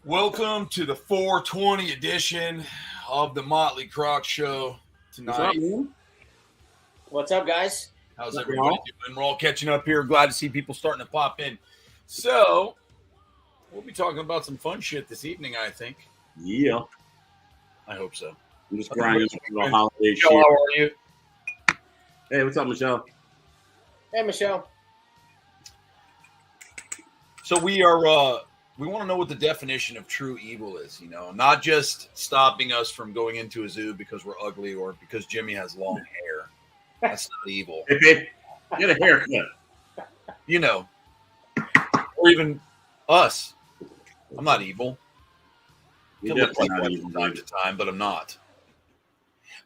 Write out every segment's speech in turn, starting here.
Welcome to the 420 edition of the Motley Croc Show tonight. What's up, guys? How's everybody doing? We're all catching up here. Glad to see people starting to pop in. So, we'll be talking about some fun shit this evening, I think. Yeah. I hope so. I'm just grinding through the holiday Michelle, shit. how are you? Hey, what's up, Michelle? Hey, Michelle. So we want to know what the definition of true evil is, not just stopping us from going into a zoo because we're ugly or because Jimmy has long hair. That's not evil. Hey, babe, get a haircut. Or even us. I'm not evil. You're I look definitely like not one evil, from time dude. to time, but I'm not.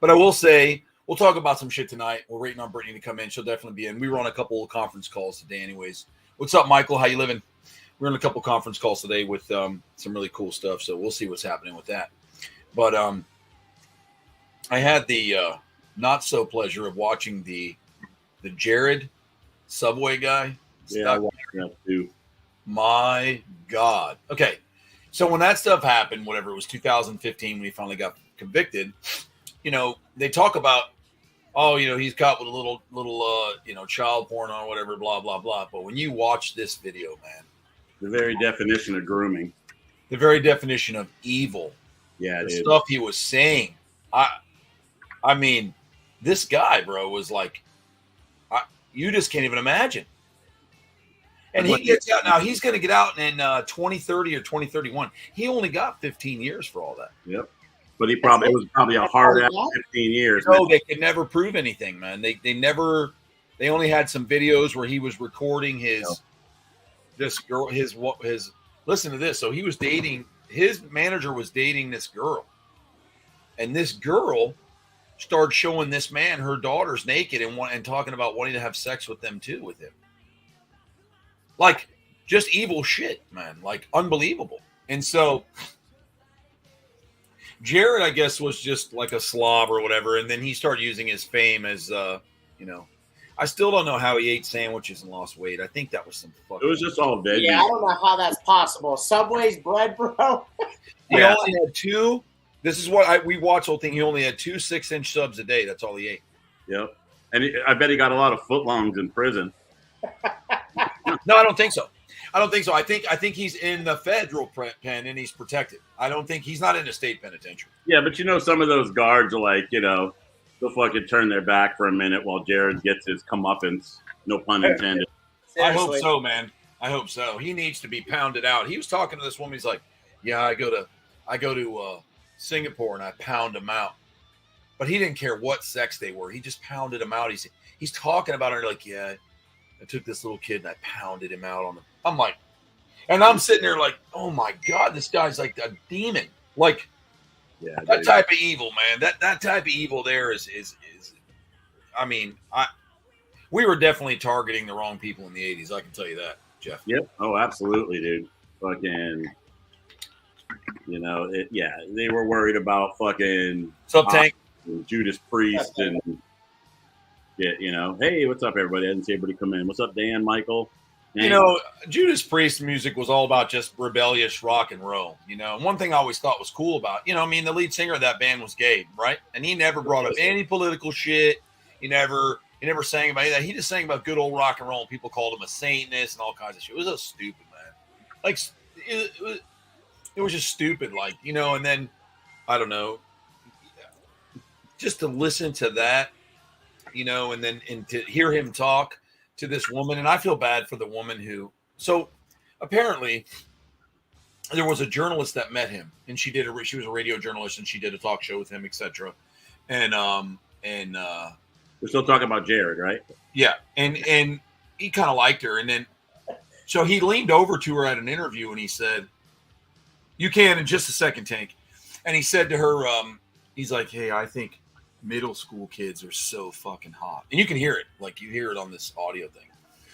But I will say, we'll talk about some shit tonight. We're waiting on Brittany to come in. She'll definitely be in. We were on a couple of conference calls today anyways. What's up, Michael? How you living? We're on a couple conference calls today with some really cool stuff, so we'll see what's happening with that. But I had the not so pleasure of watching the Jared Subway guy. Yeah, I watched that too. My God. Okay, so when that stuff happened, whatever it was, 2015, when he finally got convicted, they talk about, he's caught with a little child porn or whatever, blah blah blah. But when you watch this video, man. The very definition of grooming. The very definition of evil. Yeah, the stuff he was saying. I mean, this guy, bro, was like, you just can't even imagine. And he gets out now. He's going to get out in 2030 or 2031. He only got 15 years for all that. Yep. But it was probably a hard ass 15 years. No, they could never prove anything, man. They only had some videos where he was recording this girl, listen to this. So he was dating, his manager was dating this girl. And this girl started showing this man her daughters naked and talking about wanting to have sex with them too with him. Like, just evil shit, man. Like, unbelievable. And so Jared, I guess, was just like a slob or whatever. And then he started using his fame as, I still don't know how he ate sandwiches and lost weight. I think that was some fucking. It was just all veggies. Yeah, I don't know how that's possible. Subway's bread, bro. He only had two. This is what we watched the whole thing. He only had 2 6-inch subs a day. That's all he ate. Yep. And I bet he got a lot of footlongs in prison. No, I don't think so. I think he's in the federal pen and he's protected. I don't think he's not in a state penitentiary. Yeah, but some of those guards are like, they'll fucking turn their back for a minute while Jared gets his comeuppance. No pun intended. I hope so, man. I hope so. He needs to be pounded out. He was talking to this woman. He's like, "Yeah, I go to Singapore and I pound them out." But he didn't care what sex they were. He just pounded them out. He's talking about it like, "Yeah, I took this little kid and I pounded him out on them." I'm like, and I'm sitting there like, "Oh my God, this guy's like a demon." Like, yeah, that type of evil, man. That type of evil there is. I mean, we were definitely targeting the wrong people in the 80s. I can tell you that, Jeff. Yep. Oh, absolutely, dude. Fucking, they were worried about fucking Tank? Judas Priest and hey, what's up, everybody? I didn't see everybody come in. What's up, Dan, Michael? Judas Priest music was all about just rebellious rock and roll. One thing I always thought was cool about, the lead singer of that band was gay, right? And he never brought up any political shit. He never sang about any of that. He just sang about good old rock and roll. And people called him a Satanist and all kinds of shit. It was so stupid, man. Like, it was just stupid, like, and then, I don't know, just to listen to that, and to hear him talk to this woman. And I feel bad for the woman so apparently there was a journalist that met him and she was a radio journalist and she did a talk show with him, etc. And we're still talking about Jared, right? Yeah. And he kind of liked her. And then, so he leaned over to her at an interview and he said, "You can in just a second, Tank." And he said to her, he's like, "Hey, I think middle school kids are so fucking hot." And you can hear it. Like, you hear it on this audio thing.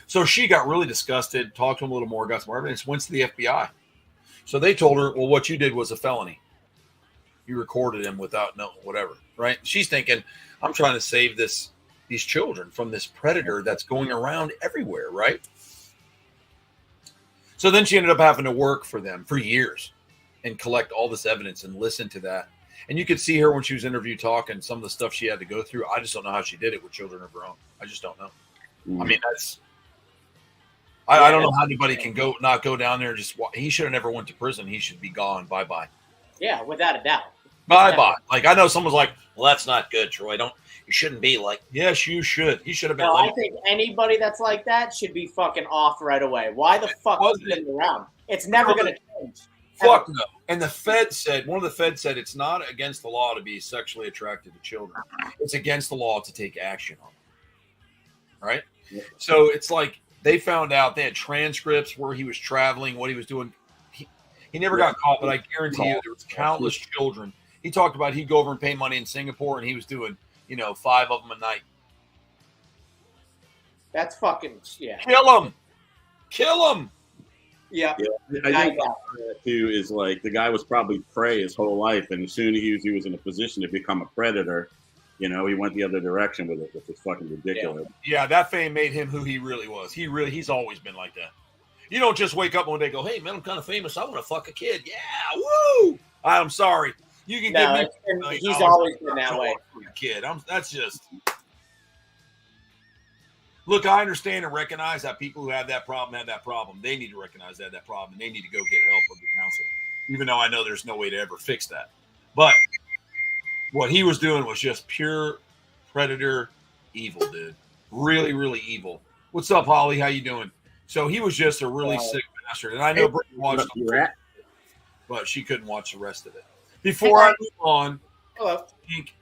So she got really disgusted, talked to him a little more, got some more evidence, went to the FBI. So they told her, "Well, what you did was a felony. You recorded him without whatever," right? She's thinking, "I'm trying to save these children from this predator that's going around everywhere," right? So then she ended up having to work for them for years. and collect all this evidence and listen to that. And you could see her when she was interviewed talking, some of the stuff she had to go through. I just don't know how she did it with children of her own. I just don't know. I mean, I don't know how anybody can not go down there and just he should have never went to prison. He should be gone. Bye-bye. Yeah, without a doubt. Bye-bye. Like, I know someone's like, well, that's not good, Troy. You shouldn't be like, yes, you should. He should have been. No, I think anybody that's like that should be fucking off right away. Why the fuck is it around? It's never going to change. Fuck no. And the Fed said, one of the Fed said, it's not against the law to be sexually attracted to children. It's against the law to take action on them. Right? Yeah. So it's like they found out they had transcripts where he was traveling, what he was doing. He never got caught, but I guarantee you there was countless children. He talked about he'd go over and pay money in Singapore, and he was doing, 5 of them a night. That's fucking, yeah. Kill him. Yeah. I think too is like the guy was probably prey his whole life, and as soon as he was in a position to become a predator, he went the other direction with it, which is fucking ridiculous. Yeah, that fame made him who he really was. He's always been like that. You don't just wake up one day and go, hey, man, I'm kind of famous. I want to fuck a kid. Yeah, woo! I'm sorry. You can give me. He's always been that way. Kid, that's just. Look, I understand and recognize that people who have that problem have that problem. They need to recognize that problem, and they need to go get help or get counsel. Even though I know there's no way to ever fix that, but what he was doing was just pure predator evil, dude. Really, really evil. What's up, Holly? How you doing? So he was just a really sick bastard, and I know Brittany watched it, but she couldn't watch the rest of it. Before I move on,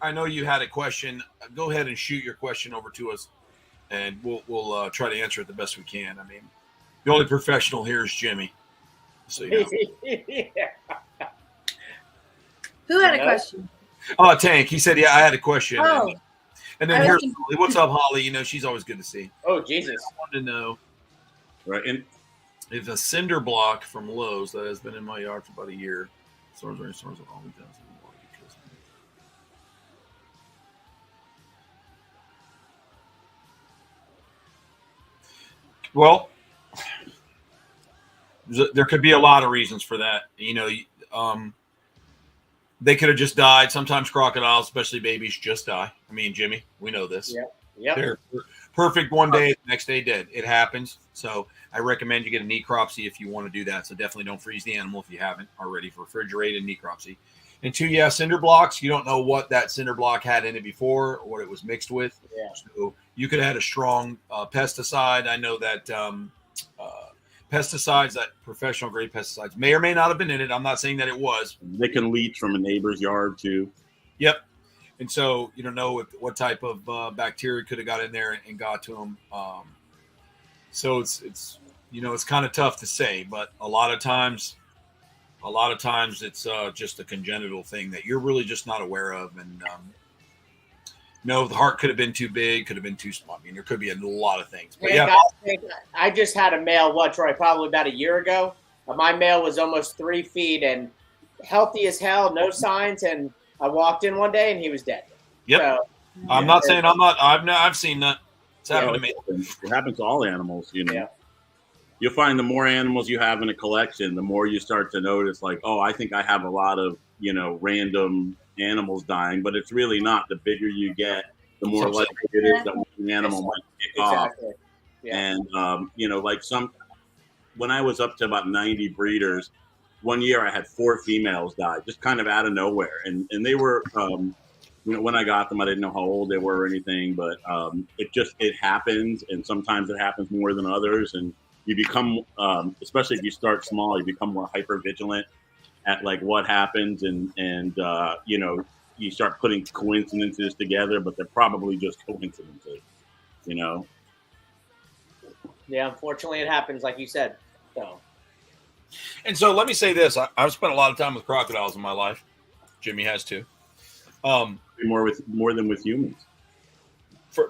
I know you had a question. Go ahead and shoot your question over to us, and we'll try to answer it the best we can. I mean, the only professional here is Jimmy. So Who had a question? Tank. He said, "Yeah, I had a question." Oh. And then here's Holly. What's up, Holly? She's always good to see. Oh, Jesus! I wanted to know, right? And if a cinder block from Lowe's that has been in my yard for about a year. Well, there could be a lot of reasons for that. They could have just died. Sometimes crocodiles, especially babies, just die. I mean, Jimmy, we know this. Yeah. They're perfect one day, the next day dead. It happens. So I recommend you get a necropsy if you want to do that. So definitely don't freeze the animal if you haven't already. Refrigerated necropsy. And 2, cinder blocks. You don't know what that cinder block had in it before or what it was mixed with. Yeah. So you could have had a strong pesticide. I know that pesticides, that professional grade pesticides, may or may not have been in it. I'm not saying that it was. They can leach from a neighbor's yard too. Yep. And so you don't know what type of bacteria could have got in there and got to them. So it's kind of tough to say, but a lot of times it's just a congenital thing that you're really just not aware of. And the heart could have been too big, could have been too small. I mean, there could be a lot of things. But I just had a male, Troy, probably about a year ago. My male was almost 3 feet and healthy as hell, no signs. And I walked in one day and he was dead. Yep. So, I'm not saying I'm not. I've seen that. It's happened to me. It happens to all animals, Yeah. You'll find the more animals you have in a collection, the more you start to notice, like, oh, I think I have a lot of, random animals dying, but it's really not. The bigger you get, the more likely it is that one animal might kick off. Yeah. And, when I was up to about 90 breeders, one year I had 4 females die, just kind of out of nowhere. And they were, when I got them, I didn't know how old they were or anything, but it happens. And sometimes it happens more than others. And you become, especially if you start small, you become more hyper vigilant at like what happens. And you start putting coincidences together, but they're probably just coincidences, Yeah, unfortunately it happens, like you said. And so let me say this. I've spent a lot of time with crocodiles in my life. Jimmy has too. More than with humans.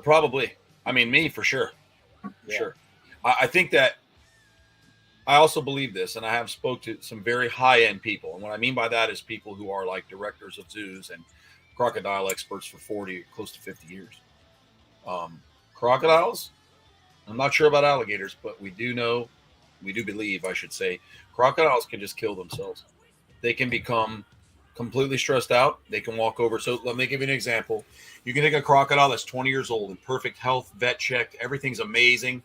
Probably. I mean, me for sure. Yeah. Sure. I think that I also believe this, and I have spoke to some very high-end people. And what I mean by that is people who are like directors of zoos and crocodile experts for 40, close to 50 years. Crocodiles, I'm not sure about alligators, but we do believe, I should say, crocodiles can just kill themselves. they can become completely stressed out. They can walk over. So let me give you an example. You can take a crocodile that's 20 years old in perfect health, vet checked, everything's amazing.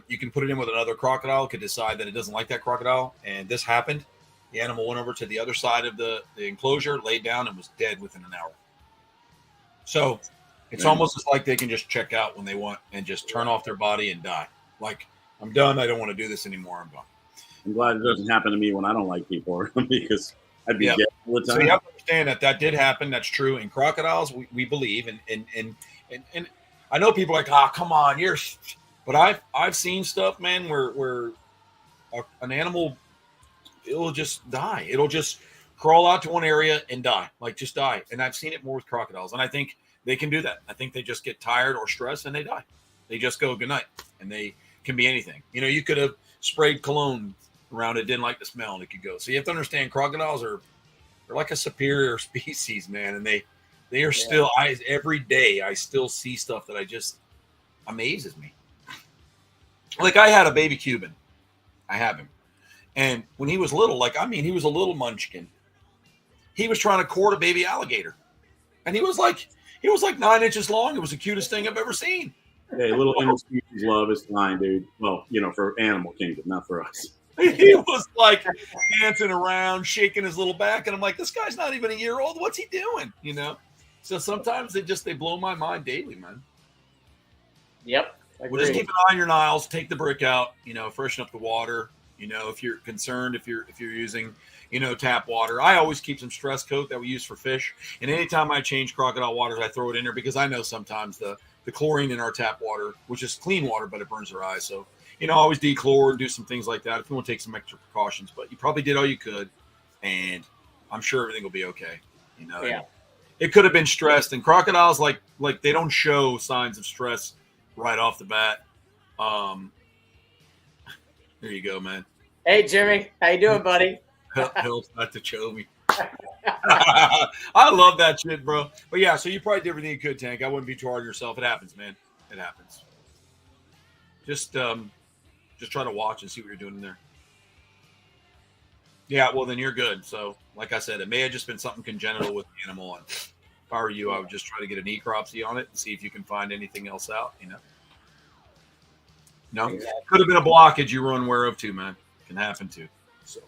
You can put it in with another crocodile, could decide that it doesn't like that crocodile. And this happened. The animal went over to the other side of the enclosure, laid down, and was dead within an hour. So it's almost like they can just check out when they want and just turn off their body and die. Like, I'm done. I don't want to do this anymore. I'm gone. I'm glad it doesn't happen to me when I don't like people because I'd be dead all the time. So you have to understand that did happen. That's true. In crocodiles, we believe. And I know people are like, come on, but I've seen stuff, man, where an animal, it'll just die. It'll just crawl out to one area and die, like just die. And I've seen it more with crocodiles. And I think they can do that. I think they just get tired or stressed and they die. They just go good night, and they can be anything. You know, you could have sprayed cologne around it, didn't like the smell, and it could go. So you have to understand crocodiles they're like a superior species, man. And they are still, every day I still see stuff that just amazes me. Like I had a baby Cuban. I have him. And when he was little, he was a little munchkin. He was trying to court a baby alligator. And he was like 9 inches long. It was the cutest thing I've ever seen. Hey, little interspecies love is fine, dude. Well, for animal kingdom, not for us. He was like dancing around, shaking his little back. And I'm like, this guy's not even a year old. What's he doing? So sometimes they blow my mind daily, man. Yep. Well, just keep an eye on your Niles, take the brick out, freshen up the water. If you're concerned, if you're using, tap water, I always keep some stress coat that we use for fish. And anytime I change crocodile waters, I throw it in there because I know sometimes the chlorine in our tap water, which is clean water, but it burns their eyes. So, always dechlor and do some things like that if you want to take some extra precautions. But you probably did all you could, and I'm sure everything will be okay. Yeah. It could have been stressed, and crocodiles like they don't show signs of stress right off the bat. There you go, man. Hey, Jimmy. How you doing, buddy? Helps not to choke me. I love that shit, bro. But yeah, so you probably did everything you could, Tank. I wouldn't be too hard on yourself. It happens, man. It happens. Just try to watch and see what you're doing in there. Yeah, well, then you're good. So, like I said, it may have just been something congenital with the animal. And if I were you, I would just try to get a necropsy on it and see if you can find anything else out, No, exactly. Could have been a blockage you were unaware of too, man. Can happen too. So,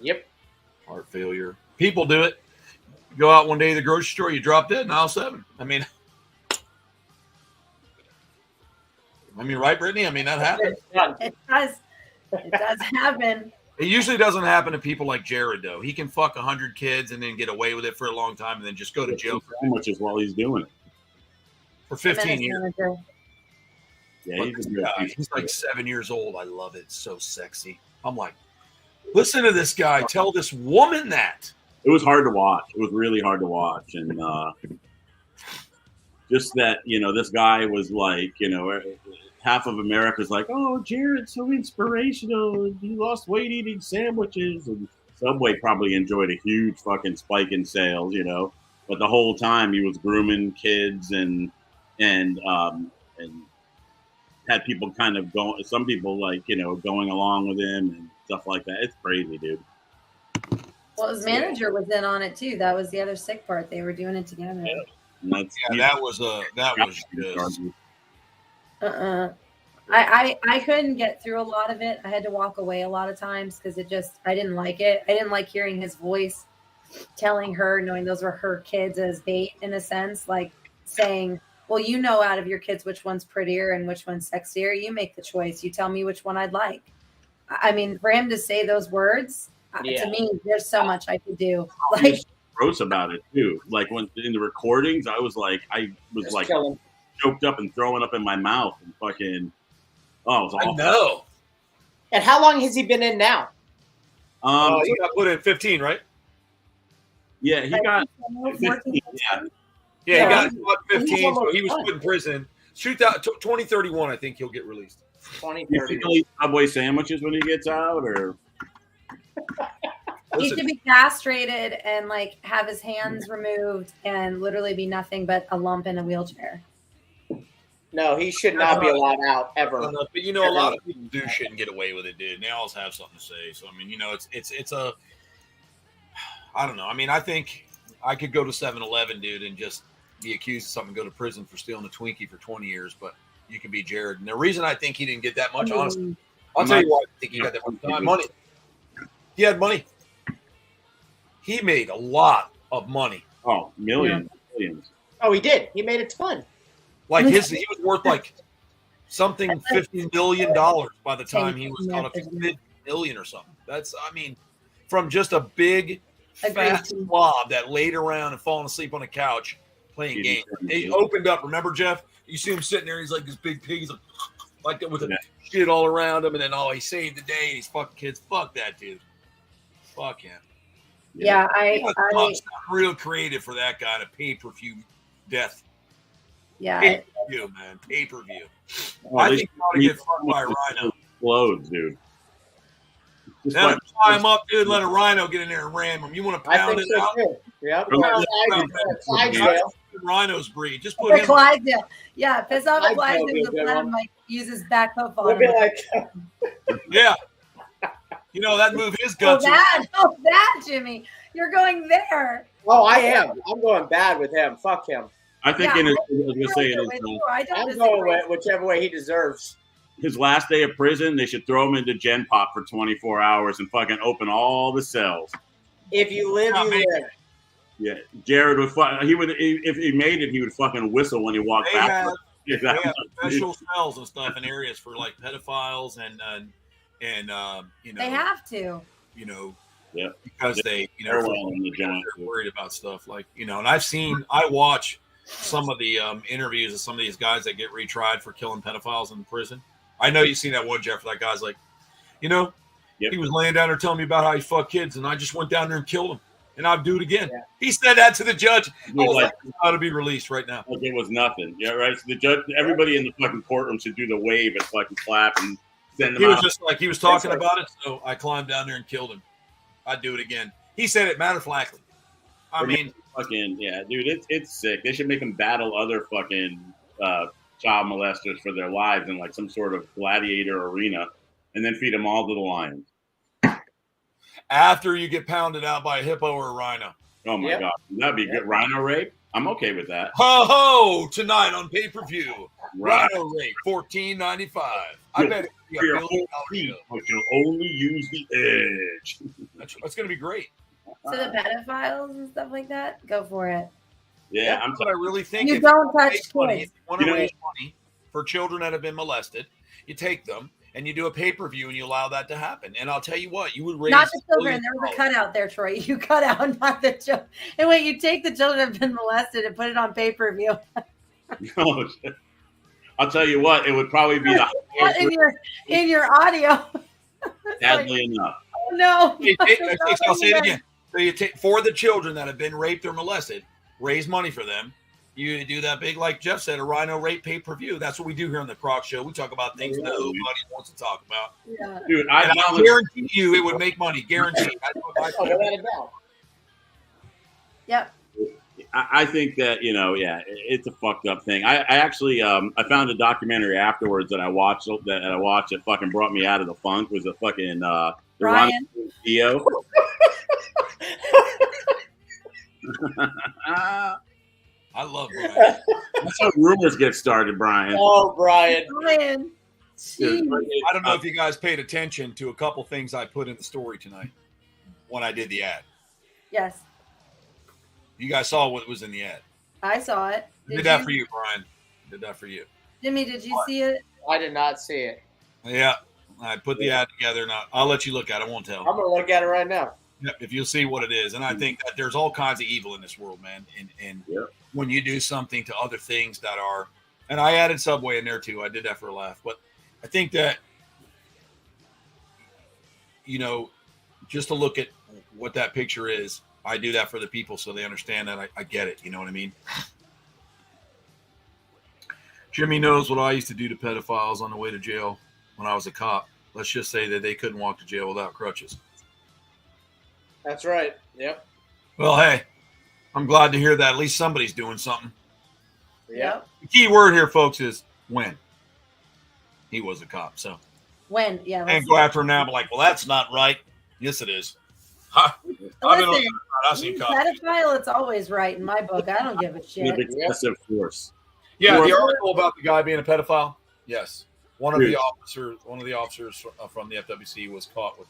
yep. Heart failure. People do it. You go out one day to the grocery store, you drop dead in aisle 7. Right, Brittany? That happens. It does happen. It usually doesn't happen to people like Jared, though. He can fuck 100 kids and then get away with it for a long time and then just go to jail. How much is while he's doing it? For 15 years. Yeah, he's like 7 years old. I love it. It's so sexy. I'm like, listen to this guy tell this woman that. It was hard to watch. It was really hard to watch. And just that, this guy was like, half of America's like, oh, Jared's so inspirational. He lost weight eating sandwiches. And Subway probably enjoyed a huge fucking spike in sales, But the whole time he was grooming kids and had people kind of going, some people going along with him and stuff like that. It's crazy, dude. Well, his manager was in on it too. That was the other sick part. They were doing it together. Yeah, that was just. I couldn't get through a lot of it. I had to walk away a lot of times because I didn't like it. I didn't like hearing his voice telling her, knowing those were her kids as bait in a sense, like saying, well, out of your kids which one's prettier and which one's sexier. You make the choice. You tell me which one I'd like. For him to say those words, to me, there's so much I could do. Like, gross about it too. Like when in the recordings, I was choked up and throwing up in my mouth and fucking. Oh, it was awful. I know. And how long has he been in now? He got put in 15, right? Yeah, he got 15. Yeah, he got 15, so he was put in prison. Shoot out 2031, I think he'll get released. 2030. He'll eat Subway sandwiches when he gets out, or he should be castrated and have his hands removed and literally be nothing but a lump in a wheelchair. No, he should not be allowed out ever. But a lot of people do shit and get away with it, dude. They always have something to say. So it's I don't know. I mean, I think I could go to 7-Eleven, dude, and just be accused of something, go to prison for stealing a Twinkie for 20 years, but you can be Jared. And the reason I think he didn't get that much, honestly, I'll tell you why I think he got that much time. Money. He had money. He made a lot of money. Oh, millions. Oh, he did. He made a ton. Like he was worth like something $50 million by the time he was caught up to $50 million or something. That's, I mean, from just a big fat slob that laid around and falling asleep on a couch playing games. He opened up. Remember, Jeff? You see him sitting there. He's like this big pig. He's like that with the shit all around him, and then he saved the day. And he's fucking kids. Fuck that dude. Fuck him. Yeah, I real creative for that guy to pay-per-view death. Yeah, pay-per-view, man, pay-per-view. Oh, I think he ought to get fucked by a rhino. Explodes, dude. Let him tie him up, dude. Let a rhino get in there and ram him. You want to pound it out? Too. Yeah, rhinos breed. Just put him. Clydesdale. Yeah, piss off a Clydesdale. Let him give his back hoof on him. Yeah. You know, that move his guts. Oh, that, Jimmy. You're going there. Oh, I am. I'm going bad with him. Fuck him. I think I'm going with whichever way he deserves. His last day of prison, they should throw him into Gen Pop for 24 hours and fucking open all the cells. If you live, you live. Yeah, Jared would. If he made it, he would fucking whistle when he walked back. They have special cells and stuff in areas for like pedophiles and you know they have to. You know, yeah, because they're worried about stuff like and I watch some of the interviews of some of these guys that get retried for killing pedophiles in prison. I know you've seen that one, Jeff. That guy's like, he was laying down there telling me about how he fucked kids, and I just went down there and killed him, and I'd do it again. Yeah. He said that to the judge. I was like, ought to be released right now. Like it was nothing. Yeah, right. So the judge, everybody in the fucking courtroom should do the wave and fucking clap and send them out. Was just like he was talking about it, so I climbed down there and killed him. I'd do it again. He said it matter of factly. I mean, fucking dude, it's sick. They should make them battle other fucking child molesters for their lives in like some sort of gladiator arena, and then feed them all to the lions. After you get pounded out by a hippo or a rhino. Oh my god, that'd be good. Rhino rape. I'm okay with that. Ho ho! Tonight on pay-per-view, Rhino rape, $14.95. I bet you'll only use the edge. That's going to be great. So the pedophiles and stuff like that, go for it. Yeah, that's what I really think. You don't touch kids. If you want to raise money for children that have been molested, you take them and you do a pay-per-view and you allow that to happen. And I'll tell you what, you would raise not the children. There was a cutout there, Troy. You cut out not the children. And when you take the children that have been molested and put it on pay-per-view. No, I'll tell you what, it would probably be the in your audio. Sadly enough. Oh no. I'll say it again. So you take for the children that have been raped or molested, raise money for them. You do that big, like Jeff said, a rhino rape pay-per-view. That's what we do here on the Croc Show. We talk about things nobody wants to talk about. Yeah. Dude, I guarantee you it would make money. Guaranteed. Yep. I think that, it's a fucked up thing. I actually I found a documentary afterwards that I watched that fucking brought me out of the funk. Was a fucking the Brian Dio. I love Brian. That's how rumors get started, Brian. Oh, Brian. Dude, I don't know if you guys paid attention to a couple things I put in the story tonight when I did the ad. Yes. You guys saw what was in the ad. I saw it. Did that for you, Brian. Did that for you. Jimmy, did you see it? I did not see it. Yeah. I put the ad together, and I'll let you look at it. I won't tell. I'm going to look at it right now. Yep, if you'll see what it is. And I think that there's all kinds of evil in this world, man. And when you do something to other things that are – and I added Subway in there too. I did that for a laugh. But I think that, just to look at what that picture is, I do that for the people so they understand that I get it. You know what I mean? Jimmy knows what I used to do to pedophiles on the way to jail when I was a cop. Let's just say that they couldn't walk to jail without crutches. That's right. Yep. Well, hey, I'm glad to hear that at least somebody's doing something. Yep. The key word here, folks, is when. He was a cop, so. When, yeah. And go after him now, but like, well, that's not right. Yes, it is. Huh? I've been on I've seen cops. Pedophile, it's always right in my book. I don't give a shit. Excessive force. Yeah, Or- the article about the guy being a pedophile. Yes, one of Dude. the officers from the FWC was caught with.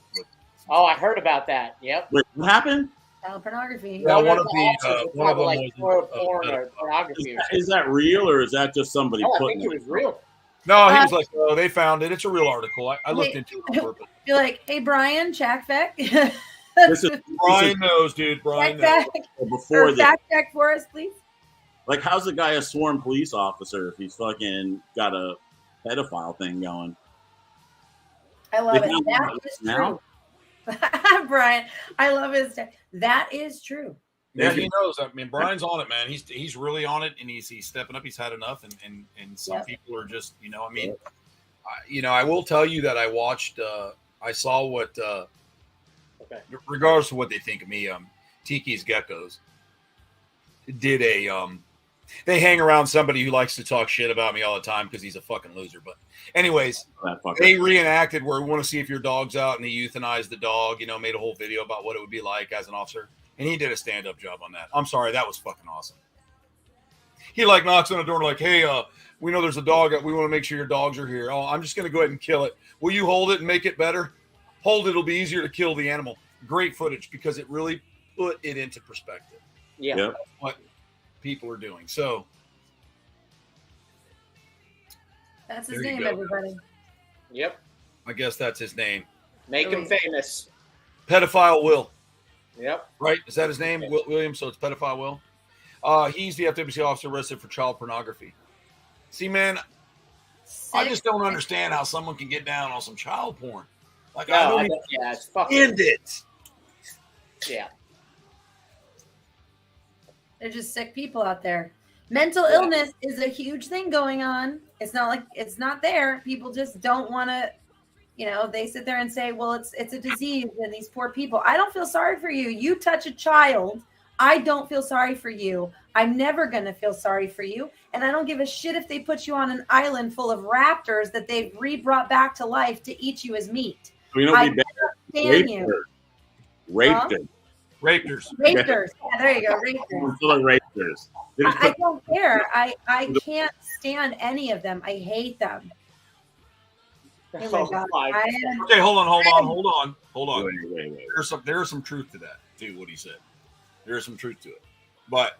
Oh, I heard about that. Yep. Wait, what happened? Child pornography. Yeah, one of them them like was porn or pornography. Is that real or is that just somebody No, I putting think it was real. No, he was like, oh, they found it. It's a real article. I looked into it on purpose. You're like, hey, Brian, check fact. This is Brian knows, dude. Brian knows. before Or fact check for us, please. Like, how's the guy a sworn police officer if he's fucking got a pedophile thing going? I love They it. found That out is now? true. Brian, I love his. That is true. Yeah, he knows. I mean, Brian's on it, man. He's really on it, and he's stepping up. He's had enough, and some people are just, you know, I mean, I will tell you that I watched. I saw what. Regardless of what they think of me, Tiki's Geckos did a. They hang around somebody who likes to talk shit about me all the time because he's a fucking loser. But anyways, they reenacted where we want to see if your dog's out, and he euthanized the dog. You know, made a whole video about what it would be like as an officer, and he did a stand-up job on that. I'm sorry, that was fucking awesome. He like knocks on the door like, "Hey, we know there's a dog. We want to make sure your dogs are here. Oh, I'm just going to go ahead and kill it. Will you hold it and make it better? Hold it. It'll be easier to kill the animal." Great footage because it really put it into perspective. Yeah. Yep. What people are doing. So That's his There you name, go. everybody. Yep. I guess that's his name. Make him famous. Pedophile Will. Yep. Right? Is that his name? William. So it's Pedophile Will. He's the FWC officer arrested for child pornography. See, man, I just don't understand how someone can get down on some child porn. Like, I don't even yeah, it's fucking. end it. Yeah. They're just sick people out there. Mental illness is a huge thing going on. It's not like it's not there. People just don't want to, you know, they sit there and say, well, it's a disease and these poor people. I don't feel sorry for you. You touch a child. I don't feel sorry for you. I'm never going to feel sorry for you. And I don't give a shit if they put you on an island full of raptors that they've brought back to life to eat you as meat. You know, I can't stand you. Raptors. Raptors. Raptors. Yeah, there you go. Raptors. Full of raptors. I don't care. I can't stand any of them. I hate them. Oh my God. Okay, hold on. Wait. There's some truth to that, too, what he said. There's some truth to it. But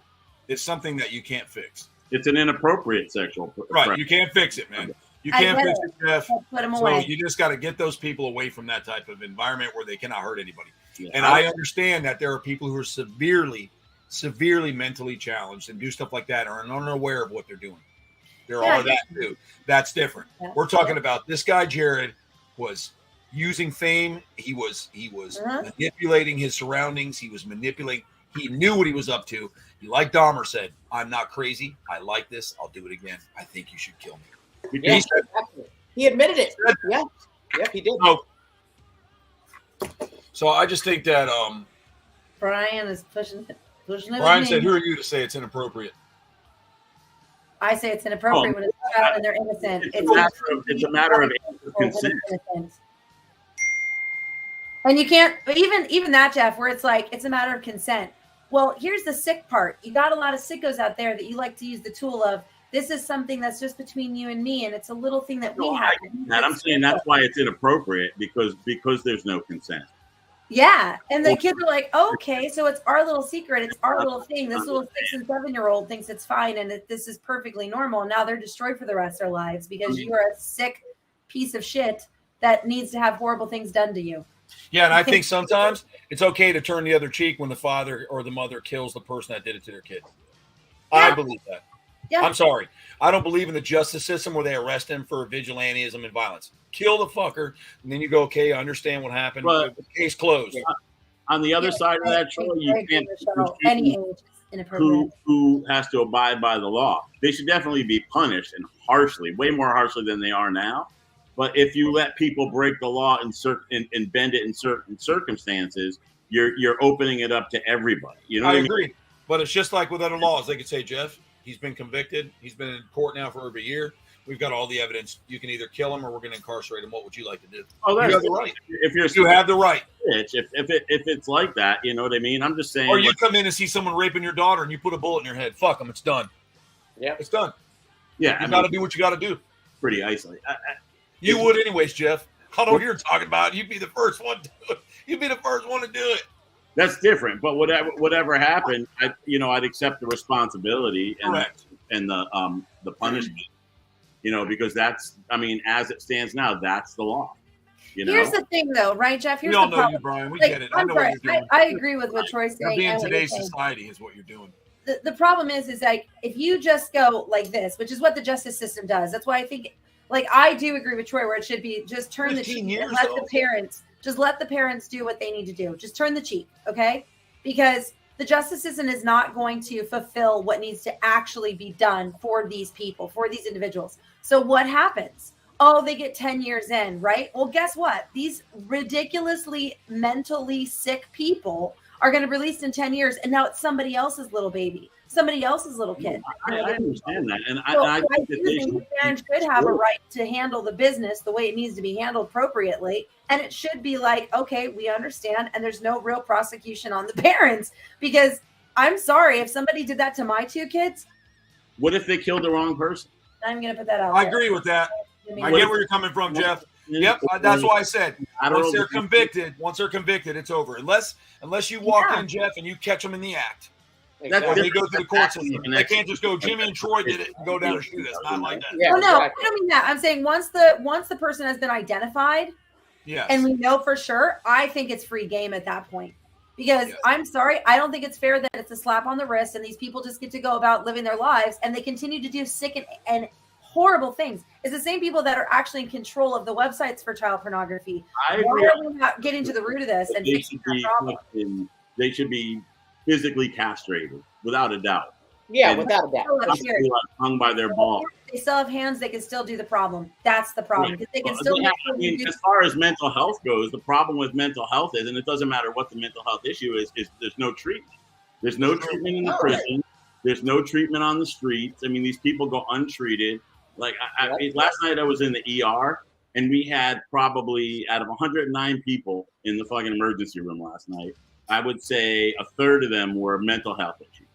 it's something that you can't fix. It's an inappropriate sexual Right. You can't fix it, man. You can't fix it, Jeff. Put them So away. you just got to get those people away from that type of environment where they cannot hurt anybody. Yeah. And I understand that there are people who are severely mentally challenged and do stuff like that or are unaware of what they're doing. There are that too. That's different. Yeah. We're talking about this guy, Jared, was using fame. He was manipulating his surroundings. He was manipulating. He knew what he was up to. Like Dahmer said, I'm not crazy. I like this. I'll do it again. I think you should kill me. Yeah, he admitted it. Yeah. Yep, he did. So I just think that Brian is pushing it. Brian said, who are you to say it's inappropriate? I say it's inappropriate when it's a child and they're innocent. It's a matter of consent. And you can't, but even that, Jeff, where it's like, it's a matter of consent. Well, here's the sick part. You got a lot of sickos out there that you like to use the tool of, this is something that's just between you and me, and it's a little thing that we have. I'm saying that's why it's inappropriate because there's no consent. Yeah, and the kids are like, okay, so it's our little secret, it's our little thing. This little 6 and 7-year-old thinks it's fine, and this is perfectly normal. And now they're destroyed for the rest of their lives because you are a sick piece of shit that needs to have horrible things done to you. Yeah, and I think sometimes it's okay to turn the other cheek when the father or the mother kills the person that did it to their kid. Yeah. I believe that. Yeah. I'm sorry. I don't believe in the justice system where they arrest him for vigilantism and violence. Kill the fucker, and then you go, okay, I understand what happened. But case closed. On the other side of that, Troy, you can't any age inappropriate. Who has to abide by the law. They should definitely be punished and harshly, way more harshly than they are now. But if you let people break the law and bend it in certain circumstances, you're opening it up to everybody. You know what I mean? Agree. But it's just like with other laws. They could say, Jeff, he's been convicted. He's been in court now for over a year. We've got all the evidence. You can either kill him or we're going to incarcerate him. What would you like to do? Oh, you have the right. If you have the right. Bitch, if it's like that, you know what I mean? I'm just saying. Or you come in and see someone raping your daughter and you put a bullet in your head. Fuck them. It's done. Yeah. It's done. Yeah. You got to do what you got to do. Pretty isolated. You would anyways, Jeff. I don't know what you're talking about. You'd be the first one to do it. You'd be the first one to do it. That's different. But whatever happened, I'd accept the responsibility and the punishment. You know, because that's, I mean, as it stands now, that's the law. You know? Here's the thing, though, right, Jeff? Here's we all the know problem. you, Brian. We like, get it. I know what you're doing. I agree with what Troy's saying. Being today's society is what you're doing. The problem is like, if you just go like this, which is what the justice system does. That's why I think, like, I do agree with Troy, where it should be just turn the cheek and let the parents do what they need to do. Just turn the cheek, okay? Because the justice system is not going to fulfill what needs to actually be done for these people, for these individuals. So what happens? Oh, they get 10 years in, right? Well, guess what? These ridiculously mentally sick people are going to be released in 10 years. And now it's somebody else's little baby, somebody else's little kid. I understand that. And so I think the parents should have a right to handle the business the way it needs to be handled appropriately. And it should be like, okay, we understand. And there's no real prosecution on the parents, because I'm sorry, if somebody did that to my 2 kids. What if they killed the wrong person? I'm going to put that out. I agree with that. I get where you're coming from, Jeff. Yep, that's why I said once they're convicted, it's over. Unless you walk in, Jeff, and you catch them in the act. Exactly. Or they go through the court system. They can't just go, Jimmy and Troy did it, and go down and shoot us. Not like that. Yeah, no, exactly. I don't mean that. I'm saying once the person has been identified, and we know for sure, I think it's free game at that point. Because I'm sorry, I don't think it's fair that it's a slap on the wrist and these people just get to go about living their lives and they continue to do sick and horrible things. It's the same people that are actually in control of the websites for child pornography. Why are we not getting to the root of this and fixing that problem? They should be physically castrated, without a doubt. Yeah, without a doubt. Hung by their balls. They still have hands. They can still do the problem. That's the problem. Because they can still. As far as mental health goes, the problem with mental health is, and it doesn't matter what the mental health issue is there's no treatment. There's no treatment in the prison. There's no treatment on the streets. I mean, these people go untreated. Like last night, I was in the ER, and we had probably out of 109 people in the fucking emergency room last night, I would say a third of them were mental health issues.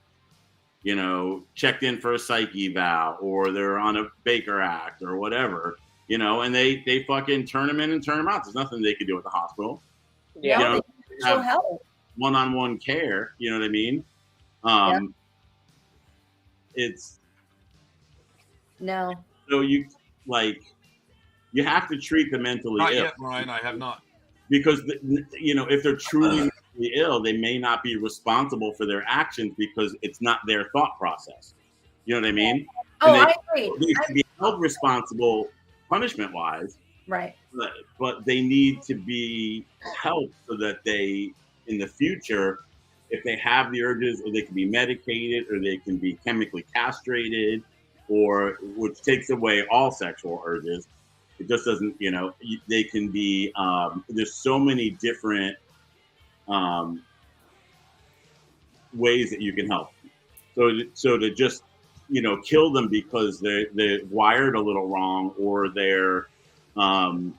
You know, checked in for a psych eval, or they're on a Baker Act or whatever, you know, and they fucking turn them in and turn them out. There's nothing they could do at the hospital. Yeah. You know, have help. One-on-one care, you know what I mean? It's no. So you have to treat the mentally not ill. Yet, Ryan, I have not. Because if they're truly mentally ill, they may not be responsible for their actions because it's not their thought process. You know what I mean? Oh, I agree. They should be held responsible punishment-wise. Right. But they need to be helped so that they, in the future, if they have the urges, or they can be medicated, or they can be chemically castrated, or which takes away all sexual urges. It just doesn't, they can be, there's so many different ways that you can help. So to just, kill them because they're wired a little wrong, or they're have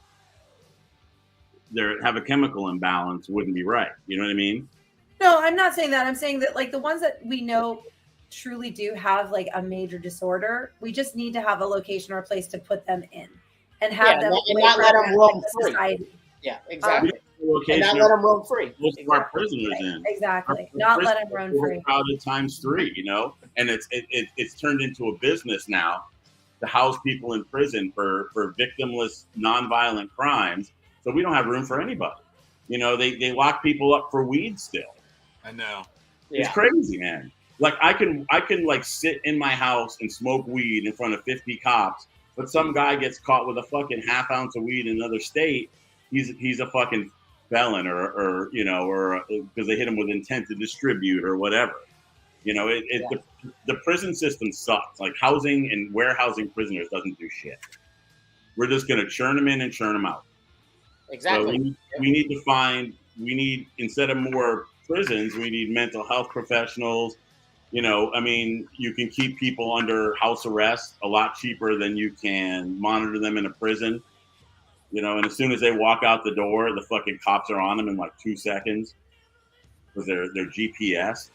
a chemical imbalance wouldn't be right. You know what I mean? No, I'm not saying that. I'm saying that, like, the ones that we know truly do have like a major disorder, we just need to have a location or a place to put them in and have them and not let them roam free. Society. Yeah, exactly. And not let them roam free. Most of our prisoners in. Exactly. Not let them roam free. Crowded times 3, and it's turned into a business now to house people in prison for victimless, nonviolent crimes. So we don't have room for anybody. They lock people up for weed still. I know. It's crazy, man. Like I can like sit in my house and smoke weed in front of 50 cops, but some guy gets caught with a fucking half ounce of weed in another state. He's a fucking felon, or because they hit him with intent to distribute or whatever. The prison system sucks. Like housing and warehousing prisoners doesn't do shit. We're just gonna churn them in and churn them out. Exactly. So we need instead of more prisons, we need mental health professionals, You know, I mean, you can keep people under house arrest a lot cheaper than you can monitor them in a prison. You know, and as soon as they walk out the door, the fucking cops are on them in like 2 seconds with their GPS.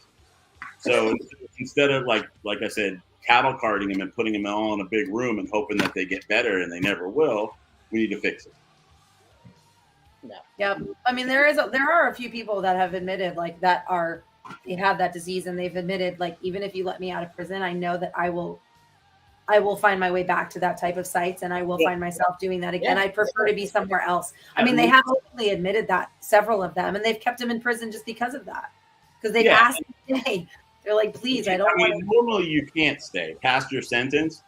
So instead of like I said, cattle carting them and putting them all in a big room and hoping that they get better, and they never will, we need to fix it. No. Yep. I mean, there are a few people that have admitted like they have that disease, and they've admitted like, even if you let me out of prison, I know that I will find my way back to that type of sites, and I will find myself doing that again. I prefer to be somewhere else. I mean, they have openly admitted that, several of them, and they've kept them in prison just because of that. Because they've asked to stay. They're like, please, I don't want to. Normally you can't stay past your sentence.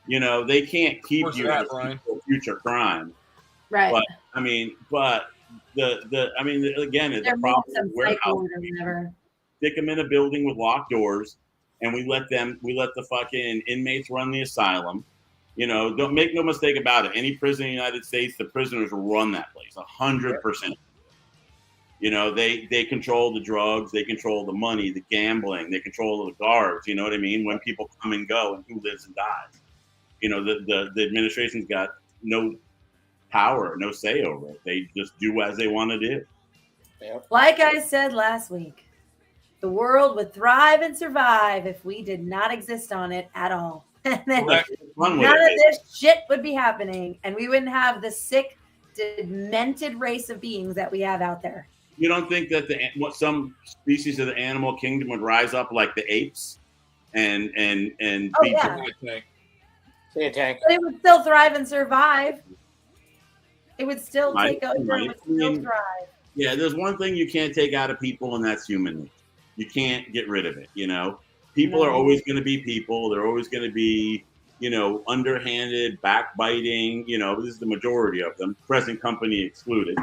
You know, they can't keep you for future crime. Right. But I mean, again, it's a problem with warehouse. Stick them in a building with locked doors, and we let the fucking inmates run the asylum. You know, don't make no mistake about it. Any prison in the United States, the prisoners run that place 100%. You know, they control the drugs, they control the money, the gambling, they control the guards. You know what I mean? When people come and go, and who lives and dies. You know, the administration's got no power, no say over it. They just do as they want to do. Yep. Like I said last week, the world would thrive and survive if we did not exist on it at all. And then none of this shit would be happening, and we wouldn't have the sick, demented race of beings that we have out there. You don't think that some species of the animal kingdom would rise up like the apes and be See a tank. But it would still thrive and survive. It would still take over. It would still thrive. Yeah, there's one thing you can't take out of people, and that's human nature. You can't get rid of it. You know, people are always going to be people. They're always going to be, you know, underhanded, backbiting. You know, this is the majority of them, present company excluded.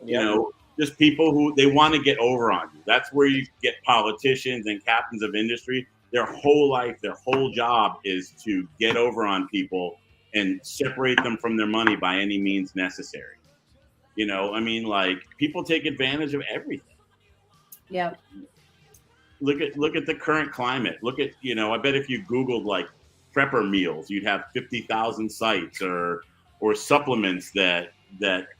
You know, just people who they want to get over on you. That's where you get politicians and captains of industry. Their whole life, their whole job is to get over on people and separate them from their money by any means necessary. You know, I mean, like, people take advantage of everything. Yeah. Look at the current climate. Look at, you know, I bet if you Googled like prepper meals, you'd have 50,000 sites or supplements that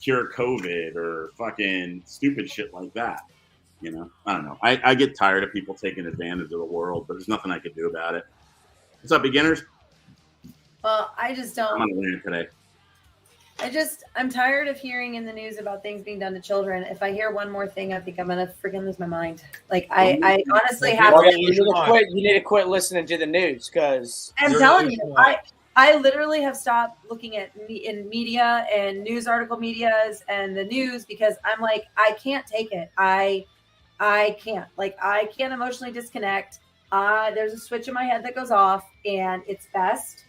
cure COVID or fucking stupid shit like that. You know, I don't know. I get tired of people taking advantage of the world, but there's nothing I can do about it. What's up, beginners? Well, I just don't. I'm on the land today. I'm tired of hearing in the news about things being done to children. If I hear one more thing, I think I'm gonna freaking lose my mind. Like I honestly have to. You need to quit listening to the news, because I'm telling you, I literally have stopped looking at in media and news article medias and the news, because I'm like, I can't take it. I can't. Like, I can't emotionally disconnect. There's a switch in my head that goes off, and it's best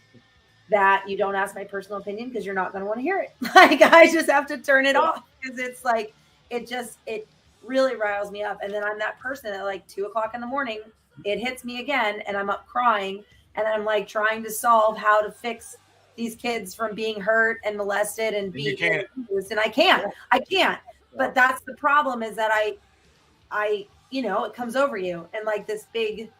that you don't ask my personal opinion, because you're not going to want to hear it. Like, I just have to turn it off, because it's like, it really riles me up. And then I'm that person at like 2:00 in the morning, it hits me again, and I'm up crying, and I'm like trying to solve how to fix these kids from being hurt and molested and being abused. And I can't. But that's the problem, is that I, you know, it comes over you, and like this big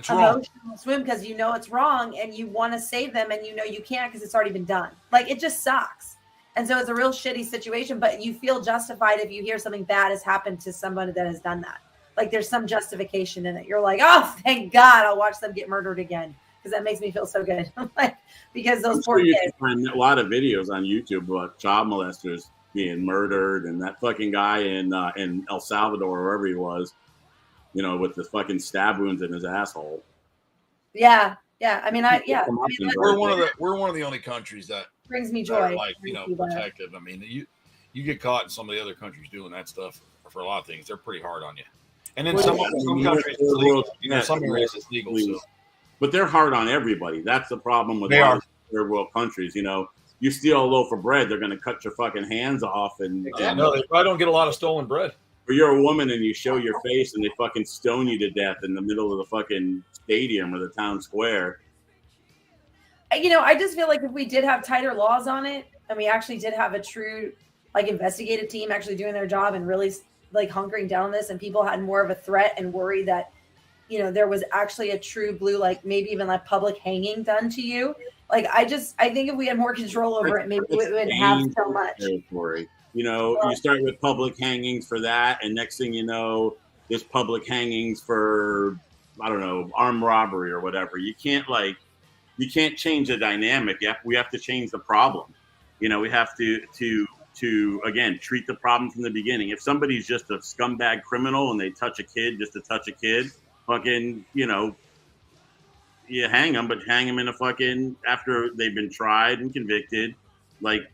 emotional swim, because you know it's wrong, and you want to save them, and you know you can't, because it's already been done. Like, it just sucks. And so it's a real shitty situation, but you feel justified if you hear something bad has happened to somebody that has done that. Like, there's some justification in it. You're like, oh, thank God, I'll watch them get murdered again, because that makes me feel so good. Like, because those poor kids. You can find a lot of videos on YouTube about child molesters being murdered, and that fucking guy in El Salvador, or wherever he was, you know, with the fucking stab wounds in his asshole. Yeah. I mean, we're one of the only countries that brings me joy. Like, you know, protective. I mean, you get caught in some of the other countries doing that stuff for a lot of things. They're pretty hard on you. And in some countries, it's legal. You know, some areas it's legal. So. But they're hard on everybody. That's the problem with third world countries. You know, you steal a loaf of bread, they're going to cut your fucking hands off. And no, they probably don't get a lot of stolen bread. Or you're a woman and you show your face and they fucking stone you to death in the middle of the fucking stadium or the town square. You know, I just feel like if we did have tighter laws on it, and we actually did have a true, like, investigative team actually doing their job and really, like, hunkering down on this, and people had more of a threat and worry that, there was actually a true blue, like maybe even like public hanging done to you. Like, I think if we had more control over it, maybe we wouldn't have so much. Territory. You start with public hangings for that, and next thing you know, there's public hangings for, I don't know, armed robbery or whatever. You can't change the dynamic. We have to change the problem. We have to again treat the problem from the beginning. If somebody's just a scumbag criminal and they touch a kid just to touch a kid, fucking, you hang them, but hang them in a fucking, after they've been tried and convicted, like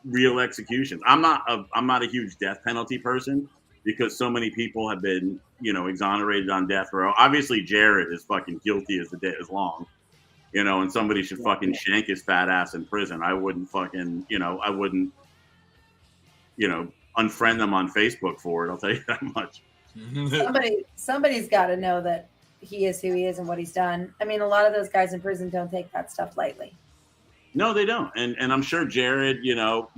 real executions. I'm not a huge death penalty person because so many people have been, exonerated on death row. Obviously, Jared is fucking guilty as the day is long, and somebody should fucking shank his fat ass in prison. I wouldn't fucking, unfriend them on Facebook for it. I'll tell you that much. Somebody's got to know that he is who he is and what he's done. I mean, a lot of those guys in prison don't take that stuff lightly. No, they don't. And I'm sure Jared,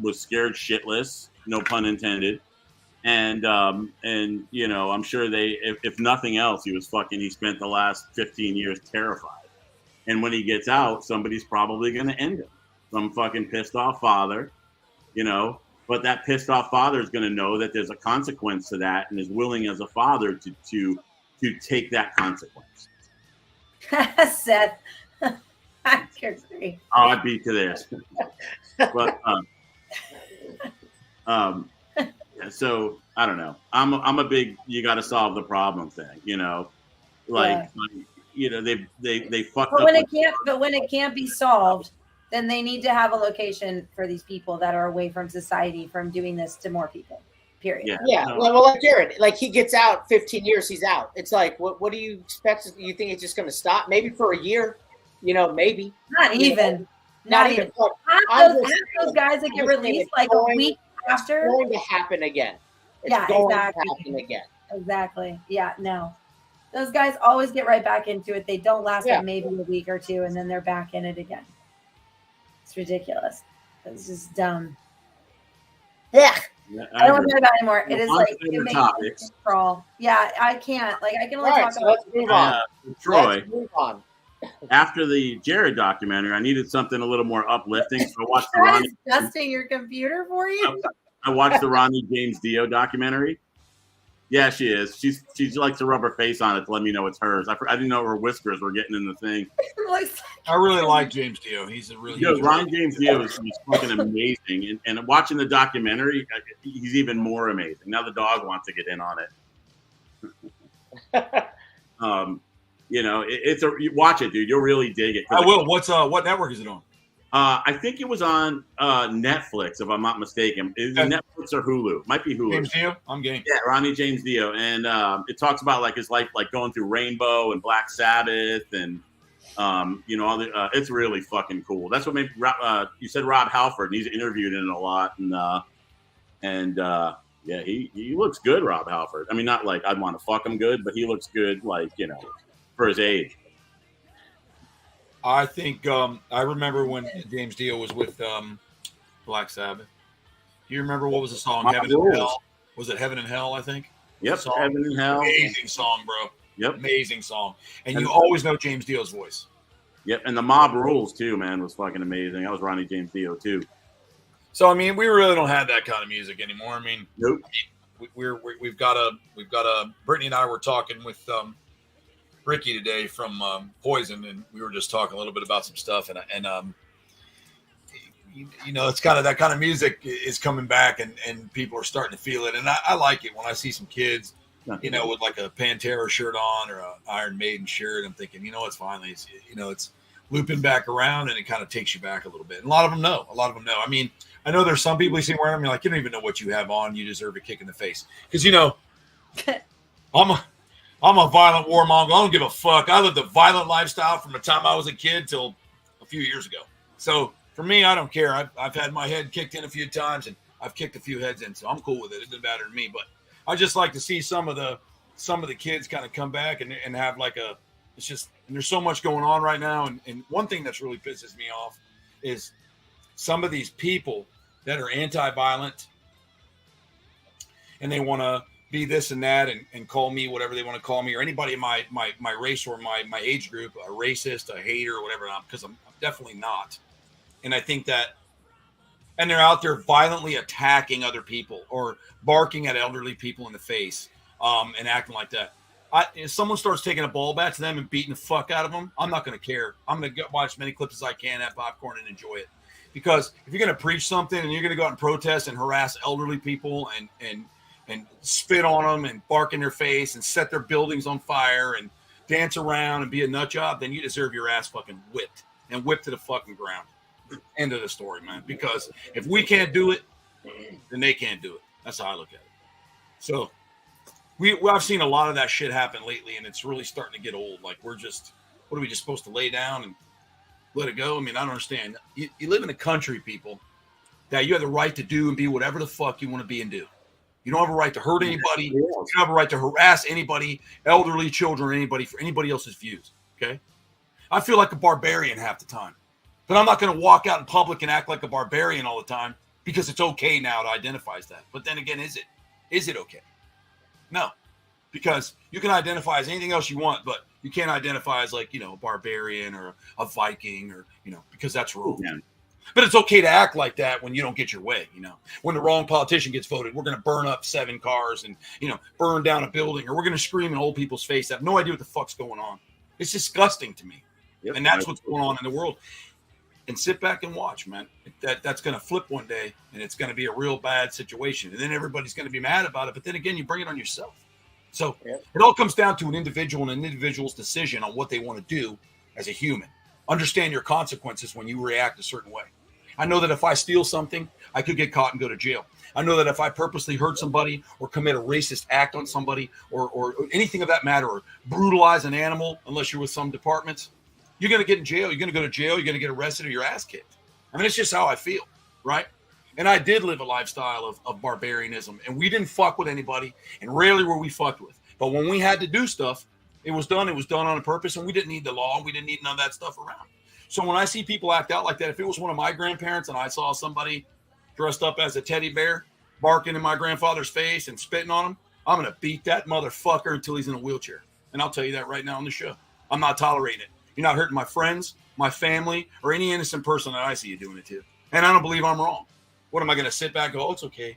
was scared shitless, no pun intended. And I'm sure if nothing else, he spent the last 15 years terrified. And when he gets out, somebody's probably going to end him. Some fucking pissed off father, but that pissed off father is going to know that there's a consequence to that and is willing as a father to take that consequence. Seth, I agree. I'd be to this. But so I don't know. I'm a big you got to solve the problem thing. They fucked up. But when it can't be solved, then they need to have a location for these people that are away from society from doing this to more people. Period. Yeah. Well, like Jared, like he gets out 15 years, he's out. It's like, what do you expect? You think it's just going to stop? Maybe for a year, maybe. Not even. Half those guys that get released like a week after. It's going to happen again. Exactly. Yeah, no. Those guys always get right back into it. They don't last like maybe a week or two, and then they're back in it again. It's ridiculous. It's just dumb. Yeah. I don't want to talk about it anymore. It is like it makes me crawl. Yeah, I can't. Like I can only talk about. Let's move on. Troy. Let's move on. After the Jared documentary, I needed something a little more uplifting, so I watched the Ronnie. Dusting your computer for you. I watched the Ronnie James Dio documentary. Yeah, she is. She likes to rub her face on it to let me know it's hers. I didn't know her whiskers were getting in the thing. I really like James Dio. He's a really good. Ron James Dio is fucking amazing, and watching the documentary, he's even more amazing. Now the dog wants to get in on it. Watch it, dude. You'll really dig it. I will. What network is it on? I think it was on Netflix, if I'm not mistaken. Is it Netflix or Hulu? Might be Hulu. James Dio? I'm game. Yeah, Ronnie James Dio. And it talks about like his life, like going through Rainbow and Black Sabbath and, all the, it's really fucking cool. That's what made, you said Rob Halford, and he's interviewed in it a lot. And he looks good, Rob Halford. I mean, not like I'd want to fuck him good, but he looks good, like, for his age. I think I remember when James Dio was with Black Sabbath. Do you remember what was the song? Heaven and Hell. Was it Heaven and Hell? I think. Yep. Heaven and Hell. Amazing song, bro. Yep. Amazing song, and you always know James Dio's voice. Yep, and the Mob Rules too, man, was fucking amazing. That was Ronnie James Dio too. So I mean, we really don't have that kind of music anymore. I mean, nope. We've got a. Brittany and I were talking with Ricky today from Poison, and we were just talking a little bit about some stuff, and it's kind of that kind of music is coming back, and people are starting to feel it, and I like it when I see some kids, with like a Pantera shirt on or a Iron Maiden shirt. I'm thinking, it's finally, it's looping back around, and it kind of takes you back a little bit. And a lot of them know. I mean, I know there's some people you see wearing them, you're like, you don't even know what you have on. You deserve a kick in the face because I'm a violent warmonger. I don't give a fuck. I lived a violent lifestyle from the time I was a kid till a few years ago. So for me, I don't care. I've had my head kicked in a few times, and I've kicked a few heads in, so I'm cool with it. It doesn't matter to me. But I just like to see some of the kids kind of come back and have like it's just, and there's so much going on right now. And one thing that's really pisses me off is some of these people that are anti-violent and they want to be this and that and call me whatever they want to call me, or anybody in my race or my age group a racist, a hater, or whatever, because I'm definitely not. And I think that, and they're out there violently attacking other people or barking at elderly people in the face and acting like that. If someone starts taking a ball bat to them and beating the fuck out of them, I'm not going to care. I'm going to watch as many clips as I can, have popcorn, and enjoy it. Because if you're going to preach something and you're going to go out and protest and harass elderly people and spit on them and bark in their face and set their buildings on fire and dance around and be a nut job, then you deserve your ass fucking whipped and whipped to the fucking ground. End of the story, man. Because if we can't do it, then they can't do it. That's how I look at it. So I've seen a lot of that shit happen lately, and it's really starting to get old. Like, what are we just supposed to lay down and let it go? I mean, I don't understand. You live in a country, people, that you have the right to do and be whatever the fuck you want to be and do. You don't have a right to hurt anybody. You don't have a right to harass anybody, elderly, children, or anybody for anybody else's views. Okay? I feel like a barbarian half the time. But I'm not going to walk out in public and act like a barbarian all the time because it's okay now to identify as that. But then again, is it? Is it okay? No. Because you can identify as anything else you want, but you can't identify as like, a barbarian or a Viking or, because that's wrong. Yeah. But it's okay to act like that when you don't get your way, When the wrong politician gets voted, we're going to burn up 7 cars and, burn down a building, or we're going to scream in old people's face that have no idea what the fuck's going on. It's disgusting to me. Yep, and that's what's going on in the world. And sit back and watch, man. That's going to flip one day, and it's going to be a real bad situation. And then everybody's going to be mad about it. But then again, you bring it on yourself. So It all comes down to an individual and an individual's decision on what they want to do as a human. Understand your consequences when you react a certain way. I know that if I steal something, I could get caught and go to jail. I know that if I purposely hurt somebody or commit a racist act on somebody or anything of that matter, or brutalize an animal, unless you're with some departments, you're going to get in jail. You're going to go to jail. You're going to get arrested or your ass kicked. I mean, it's just how I feel, right? And I did live a lifestyle of barbarianism, and we didn't fuck with anybody, and rarely were we fucked with. But when we had to do stuff, it was done on a purpose, and we didn't need the law. We didn't need none of that stuff around. So when I see people act out like that, if it was one of my grandparents and I saw somebody dressed up as a teddy bear barking in my grandfather's face and spitting on him, I'm going to beat that motherfucker until he's in a wheelchair. And I'll tell you that right now on the show. I'm not tolerating it. You're not hurting my friends, my family, or any innocent person that I see you doing it to. And I don't believe I'm wrong. What am I going to sit back and go, oh, it's okay.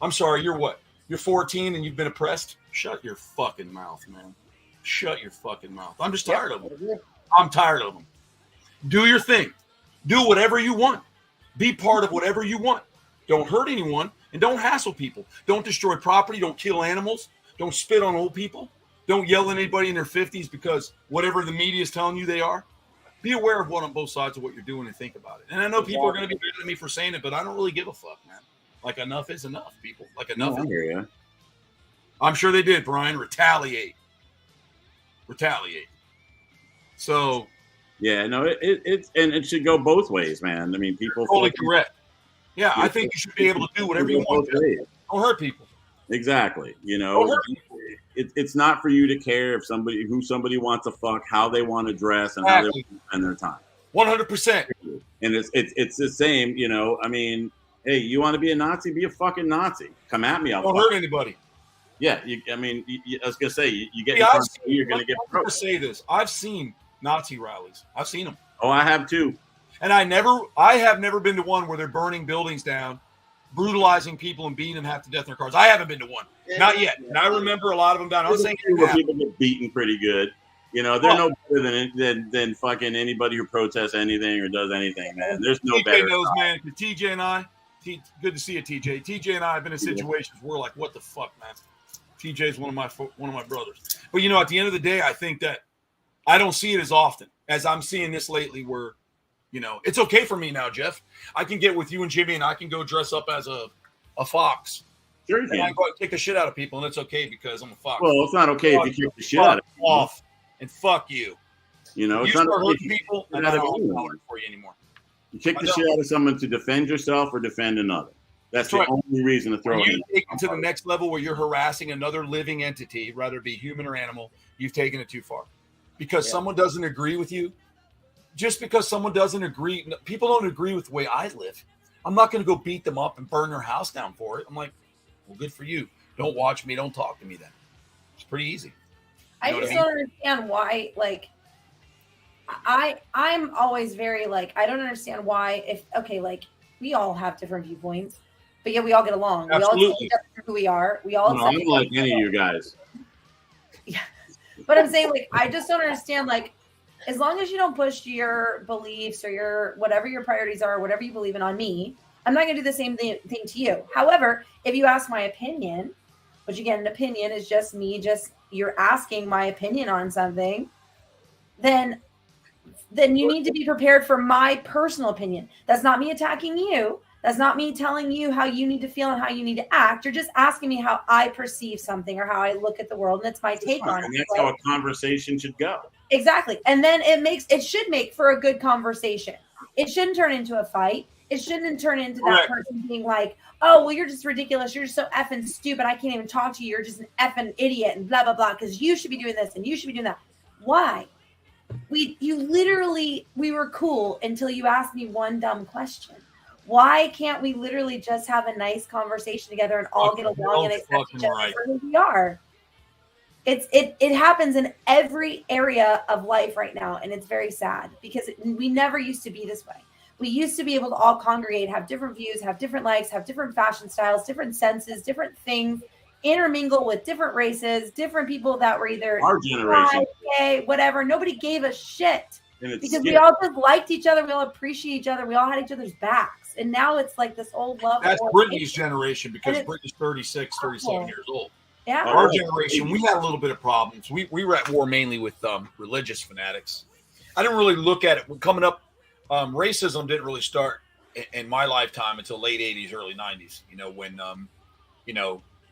I'm sorry, you're what? You're 14 and you've been oppressed? Shut your fucking mouth, man. Shut your fucking mouth. I'm just tired of them. I'm tired of them. Do your thing. Do whatever you want. Be part of whatever you want. Don't hurt anyone and don't hassle people. Don't destroy property. Don't kill animals. Don't spit on old people. Don't yell at anybody in their 50s because whatever the media is telling you they are. Be aware of what on both sides of what you're doing and think about it. And I know people are going to be mad at me for saying it, but I don't really give a fuck, man. Like, enough is enough, people. Like, enough is enough. I'm sure they did, Brian. Retaliate. So. Yeah, no, it should go both ways, man. I mean, people. Totally correct. Yeah, I think you should be able to do whatever you want to. Don't hurt people. Exactly. It's not for you to care if somebody wants to fuck, how they want to dress, and how they want to spend their time. 100%. And it's the same. I mean, hey, you want to be a Nazi? Be a fucking Nazi. Come at me. Don't hurt anybody. Yeah, I was gonna say you get. You're gonna get. I'm gonna say this. I've seen Nazi rallies. I've seen them. Oh, I have too. And I have never been to one where they're burning buildings down, brutalizing people and beating them half to death in their cars. I haven't been to one. Not yet. And I remember a lot of them down. I was saying people get beaten pretty good. They're no better than fucking anybody who protests anything or does anything, man. There's no TJ better. Knows, man. TJ and I, good to see you, TJ. TJ and I have been in situations where we're like, what the fuck, man? TJ's one of my brothers. But at the end of the day, I think that I don't see it as often as I'm seeing this lately where, it's okay for me now, Jeff. I can get with you and Jimmy and I can go dress up as a fox. Sure, and I can go and kick the shit out of people, and it's okay because I'm a fox. Well, it's not okay if you kick the shit out of people. Off and fuck you. It's start not hurting people, and I don't want for you anymore. You kick the shit out of someone to defend yourself or defend another. That's the only reason to throw it. You take it to the next level where you're harassing another living entity, whether it be human or animal. You've taken it too far. Because someone doesn't agree with you, just because someone doesn't agree, people don't agree with the way I live. I'm not going to go beat them up and burn their house down for it. I'm like, well, good for you. Don't watch me. Don't talk to me then. It's pretty easy. I just don't understand why, like, I'm always very, like, I don't understand why, like, we all have different viewpoints, but yet we all get along. Absolutely. We all accept who we are. We all No, I'm like any of you guys. Yeah. But I'm saying, like, I just don't understand, like, as long as you don't push your beliefs or your whatever your priorities are, whatever you believe in on me, I'm not going to do the same thing to you. However, if you ask my opinion, which again, an opinion is just me, you're asking my opinion on something, then you need to be prepared for my personal opinion. That's not me attacking you. That's not me telling you how you need to feel and how you need to act. You're just asking me how I perceive something or how I look at the world, and it's my take on it. And that's how a conversation should go. Exactly. And then it should make for a good conversation. It shouldn't turn into a fight. It shouldn't turn into that person being like, oh, well, you're just ridiculous. You're just so effing stupid. I can't even talk to you. You're just an effing idiot and blah, blah, blah, because you should be doing this and you should be doing that. Why? We were cool until you asked me one dumb question. Why can't we literally just have a nice conversation together and all get along and accept each other for who we are? It happens in every area of life right now, and it's very sad because we never used to be this way. We used to be able to all congregate, have different views, have different likes, have different fashion styles, different senses, different things, intermingle with different races, different people that were either our generation, gay, whatever. Nobody gave a shit because we all just liked each other. We all appreciate each other. We all had each other's backs. And now it's like this old love. That's Brittany's generation because Brittany's 36, 37 years old. Yeah. Our generation, we had a little bit of problems. We were at war mainly with religious fanatics. I didn't really look at it. Coming up, racism didn't really start in my lifetime until late 80s, early 90s, when,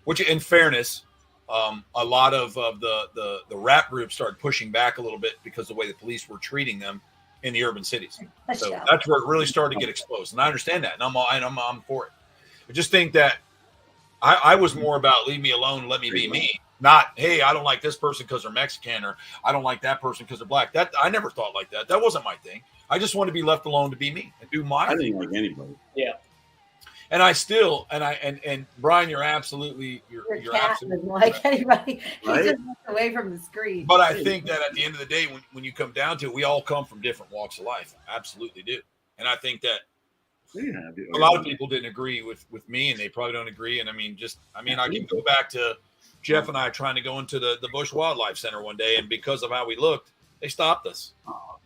which in fairness, a lot of the rap groups started pushing back a little bit because of the way the police were treating them in the urban cities. So that's where it really started to get exposed. And I understand that. And I'm for it. I just think that I was more about leave me alone, let me be me. Not, hey, I don't like this person because they're Mexican, or I don't like that person because they're black. That I never thought like that. That wasn't my thing. I just want to be left alone to be me and do my thing. I didn't like anybody. Yeah. And I still, and Brian, you're absolutely, you're absolutely like anybody. Right? He just walked away from the screen. But I think that at the end of the day, when you come down to it, we all come from different walks of life. Absolutely do. And I think that a lot of people didn't agree with me, and they probably don't agree. And I can go back to Jeff and I trying to go into the Bush Wildlife Center one day, and because of how we looked, they stopped us.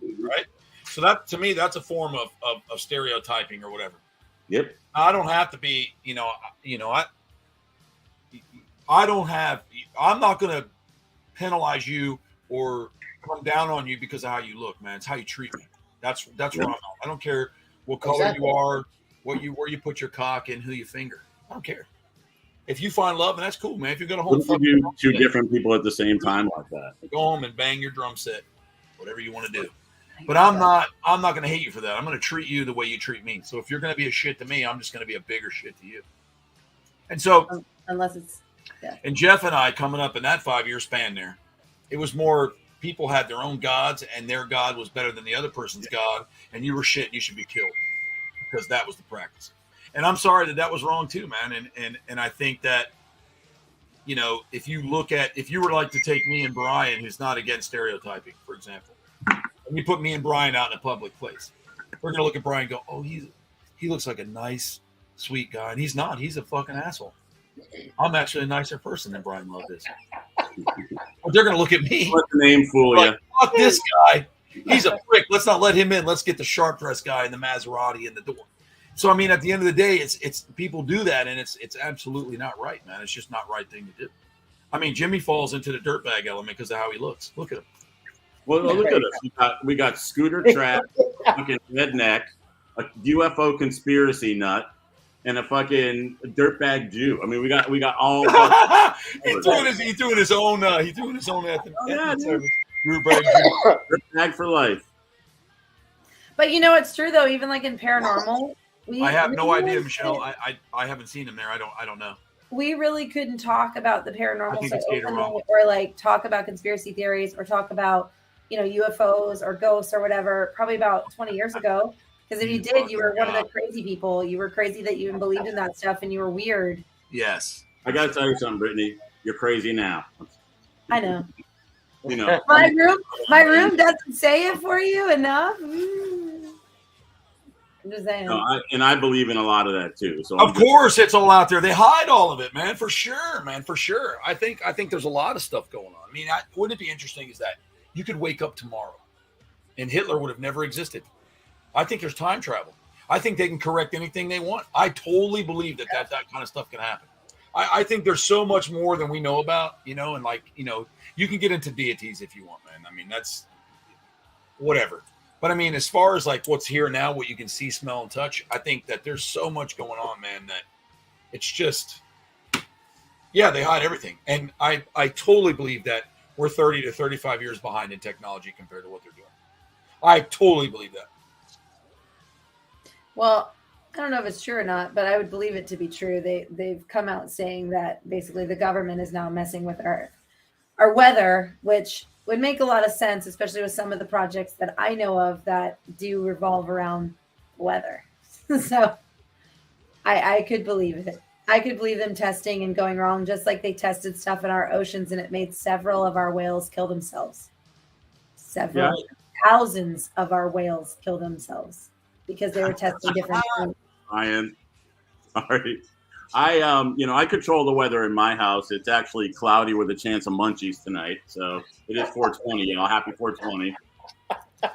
Right. So that, to me, that's a form of stereotyping or whatever. Yep. I don't have to be, I'm not going to penalize you or come down on you because of how you look, man. It's how you treat me. That's where I'm at. I don't care what color you are, where you put your cock and who you finger. I don't care. If you find love, and that's cool, man. If you're going to hold two different people at the same time like that, go home and bang your drum set, whatever you want to do. But I'm not going to hate you for that. I'm going to treat you the way you treat me. So if you're going to be a shit to me, I'm just going to be a bigger shit to you. And so, unless it's, and Jeff and I coming up in that 5-year span there, it was more people had their own gods, and their God was better than the other person's God, and you were shit, and you should be killed because that was the practice. And I'm sorry that was wrong too, man. And I think that, if you were like to take me and Brian, who's not against stereotyping, for example, and you put me and Brian out in a public place, we're going to look at Brian and go, oh, he looks like a nice, sweet guy. And he's not. He's a fucking asshole. I'm actually a nicer person than Brian Love is. But they're going to look at me. Let the name fool you. Fuck this guy. He's a prick. Let's not let him in. Let's get the sharp dressed guy in the Maserati in the door. So, I mean, at the end of the day, it's people do that, and it's absolutely not right, man. It's just not the right thing to do. I mean, Jimmy falls into the dirtbag element because of how he looks. Look at him. Well, look at us. We got Scooter Trap, fucking redneck, a UFO conspiracy nut, and a fucking dirtbag Jew. I mean, we got all. He threw in his own ethnic. Yeah, dirtbag for life. But it's true though. Even like in paranormal, I have no idea, Michelle. I haven't seen him there. I don't know. We really couldn't talk about the paranormal stuff or like talk about conspiracy theories or talk about UFOs or ghosts or whatever, probably about 20 years ago. Because if you did, you were one of the crazy people. You were crazy that you even believed in that stuff, and you were weird. Yes. I got to tell you something, Brittany. You're crazy now. I know. You know. My room doesn't say it for you enough. I'm just saying. No, I believe in a lot of that too. So of course, it's all out there. They hide all of it, man. For sure, man. For sure. I think there's a lot of stuff going on. I mean, wouldn't it be interesting? Is that you could wake up tomorrow, and Hitler would have never existed. I think there's time travel. I think they can correct anything they want. I totally believe that kind of stuff can happen. I think there's so much more than we know about, and you can get into deities if you want, man. I mean, that's whatever. But I mean, as far as like what's here now, what you can see, smell, and touch, I think that there's so much going on, man, that it's just, yeah, they hide everything. And I totally believe that we're 30 to 35 years behind in technology compared to what they're doing. I totally believe that. Well, I don't know if it's true or not, but I would believe it to be true. They've come out saying that basically the government is now messing with our weather, which would make a lot of sense, especially with some of the projects that I know of that do revolve around weather. So I could believe it. I could believe them testing and going wrong, just like they tested stuff in our oceans and it made several of our whales kill themselves. Thousands of our whales kill themselves because they were testing different things. Ryan, sorry. I control the weather in my house. It's actually cloudy with a chance of munchies tonight. So it is 420. Happy 420.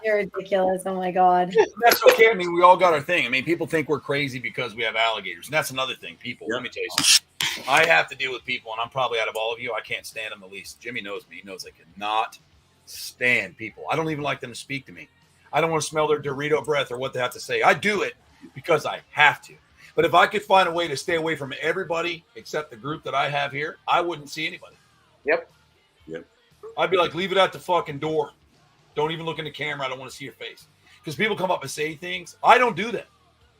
You're ridiculous. Oh my God. That's okay. I mean, we all got our thing. I mean, people think we're crazy because we have alligators. And that's another thing. People, Let me tell you something. I have to deal with people, and I'm probably out of all of you, I can't stand them the least. Jimmy knows me. He knows I cannot stand people. I don't even like them to speak to me. I don't want to smell their Dorito breath or what they have to say. I do it because I have to. But if I could find a way to stay away from everybody except the group that I have here, I wouldn't see anybody. Yep. I'd be like, leave it at the fucking door. Don't even look in the camera. I don't want to see your face. Because people come up and say things. I don't do that.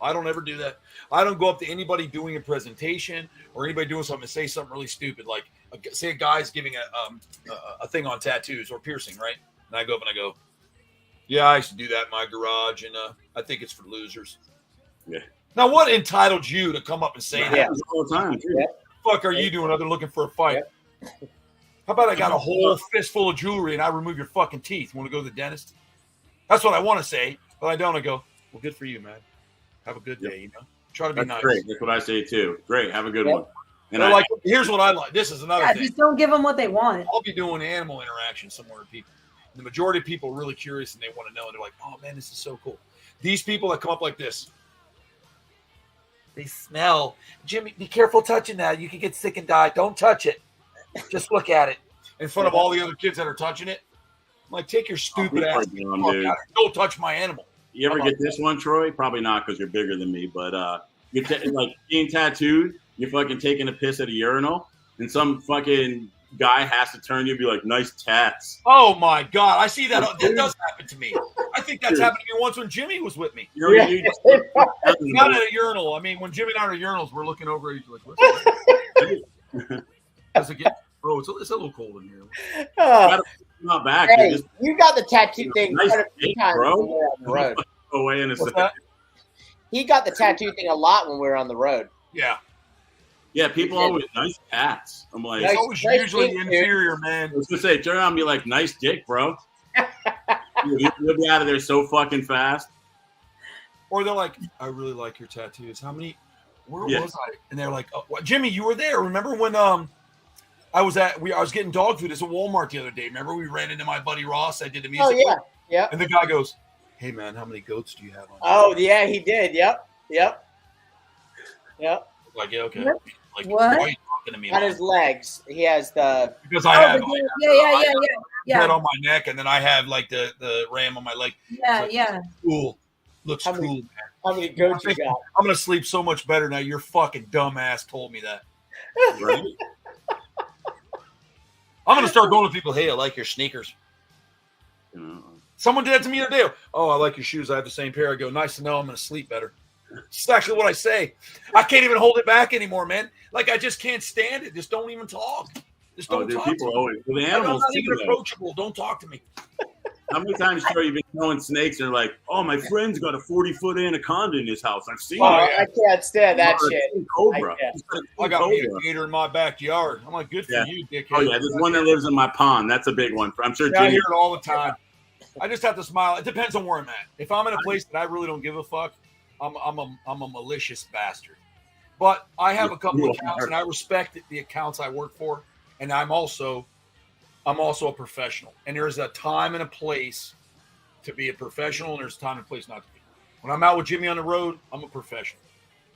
I don't ever do that. I don't go up to anybody doing a presentation or anybody doing something and say something really stupid. Like, say a guy's giving a thing on tattoos or piercing, right? And I go up and I go, yeah, I used to do that in my garage, and I think it's for losers. Yeah. Now, what entitled you to come up and say that? All the time, too. Fuck are you doing other than looking for a fight? How about I got a whole fistful of jewelry and I remove your fucking teeth? Want to go to the dentist? That's what I want to say, but I don't. I go, well, good for you, man. Have a good day, Try to be nice. Great. That's what I say, too. Great. Have a good one. And like, here's what I like. This is another thing. Just don't give them what they want. I'll be doing animal interaction somewhere with people. The majority of people are really curious and they want to know. They're like, oh, man, this is so cool. These people that come up like this, they smell. Jimmy, be careful touching that. You can get sick and die. Don't touch it. Just look at it in front of all the other kids that are touching it. I'm like, take your stupid ass. Don't touch my animal. You ever get this one, Troy? Probably not because you're bigger than me. But you're like being tattooed, you're fucking taking a piss at a urinal, and some fucking guy has to turn you and be like, nice tats. Oh my God. I see that. That does happen to me. I think that's happened to me once when Jimmy was with me. Not at a urinal. I mean, when Jimmy and I are at urinals, we're looking over at each other like, does it get, bro, it's a little cold in here. Not back. Hey, you got the tattoo thing nice quite a few times bro. when we were on the road. Away in a second. He got the tattoo thing a lot when we were on the road. Yeah. Yeah, people always nice tats. I'm like, it's always usually inferior, man. I was gonna say, turn around and be like, nice dick, bro. You'll be out of there so fucking fast. Or they're like, I really like your tattoos. How many? Where was I? And they're like, oh, Jimmy, you were there. Remember when I was getting dog food at Walmart the other day. Remember we ran into my buddy Ross? I did the music. Oh yeah. And the guy goes, hey man, how many goats do you have on? Oh yeah, he did. Yep. Like, yeah, okay. Like, what? Why are you talking to me? On his legs, he has the. Because I have yeah. on my neck, and then I have like the ram on my leg. Yeah. Cool. Looks cool, man. How many goats you got? I'm gonna sleep so much better now. Your fucking dumbass told me that. Right? I'm gonna start going to people. Hey, I like your sneakers. Someone did that to me the other day. Oh, I like your shoes. I have the same pair. I go, nice to know. I'm gonna sleep better. It's actually what I say. I can't even hold it back anymore, man. Like I just can't stand it. Just don't even talk. Just don't talk. People always. Well, the I'm animals not even approachable. Don't talk to me. How many times, Troy, you've been throwing snakes and they're like, oh, my friend's got a 40-foot anaconda in his house. I've seen Oh, it. I can't stand that shit. Cobra. I got me a gator in my backyard. I'm like, good for you, dickhead. Oh, yeah, there's one that lives in my pond. That's a big one. I'm sure I hear it all the time. I just have to smile. It depends on where I'm at. If I'm in a place that I really don't give a fuck, I'm a malicious bastard. But I have a couple of accounts, and I respect the accounts I work for, and I'm also a professional. And there's a time and a place to be a professional, and there's a time and a place not to be. When I'm out with Jimmy on the road, I'm a professional.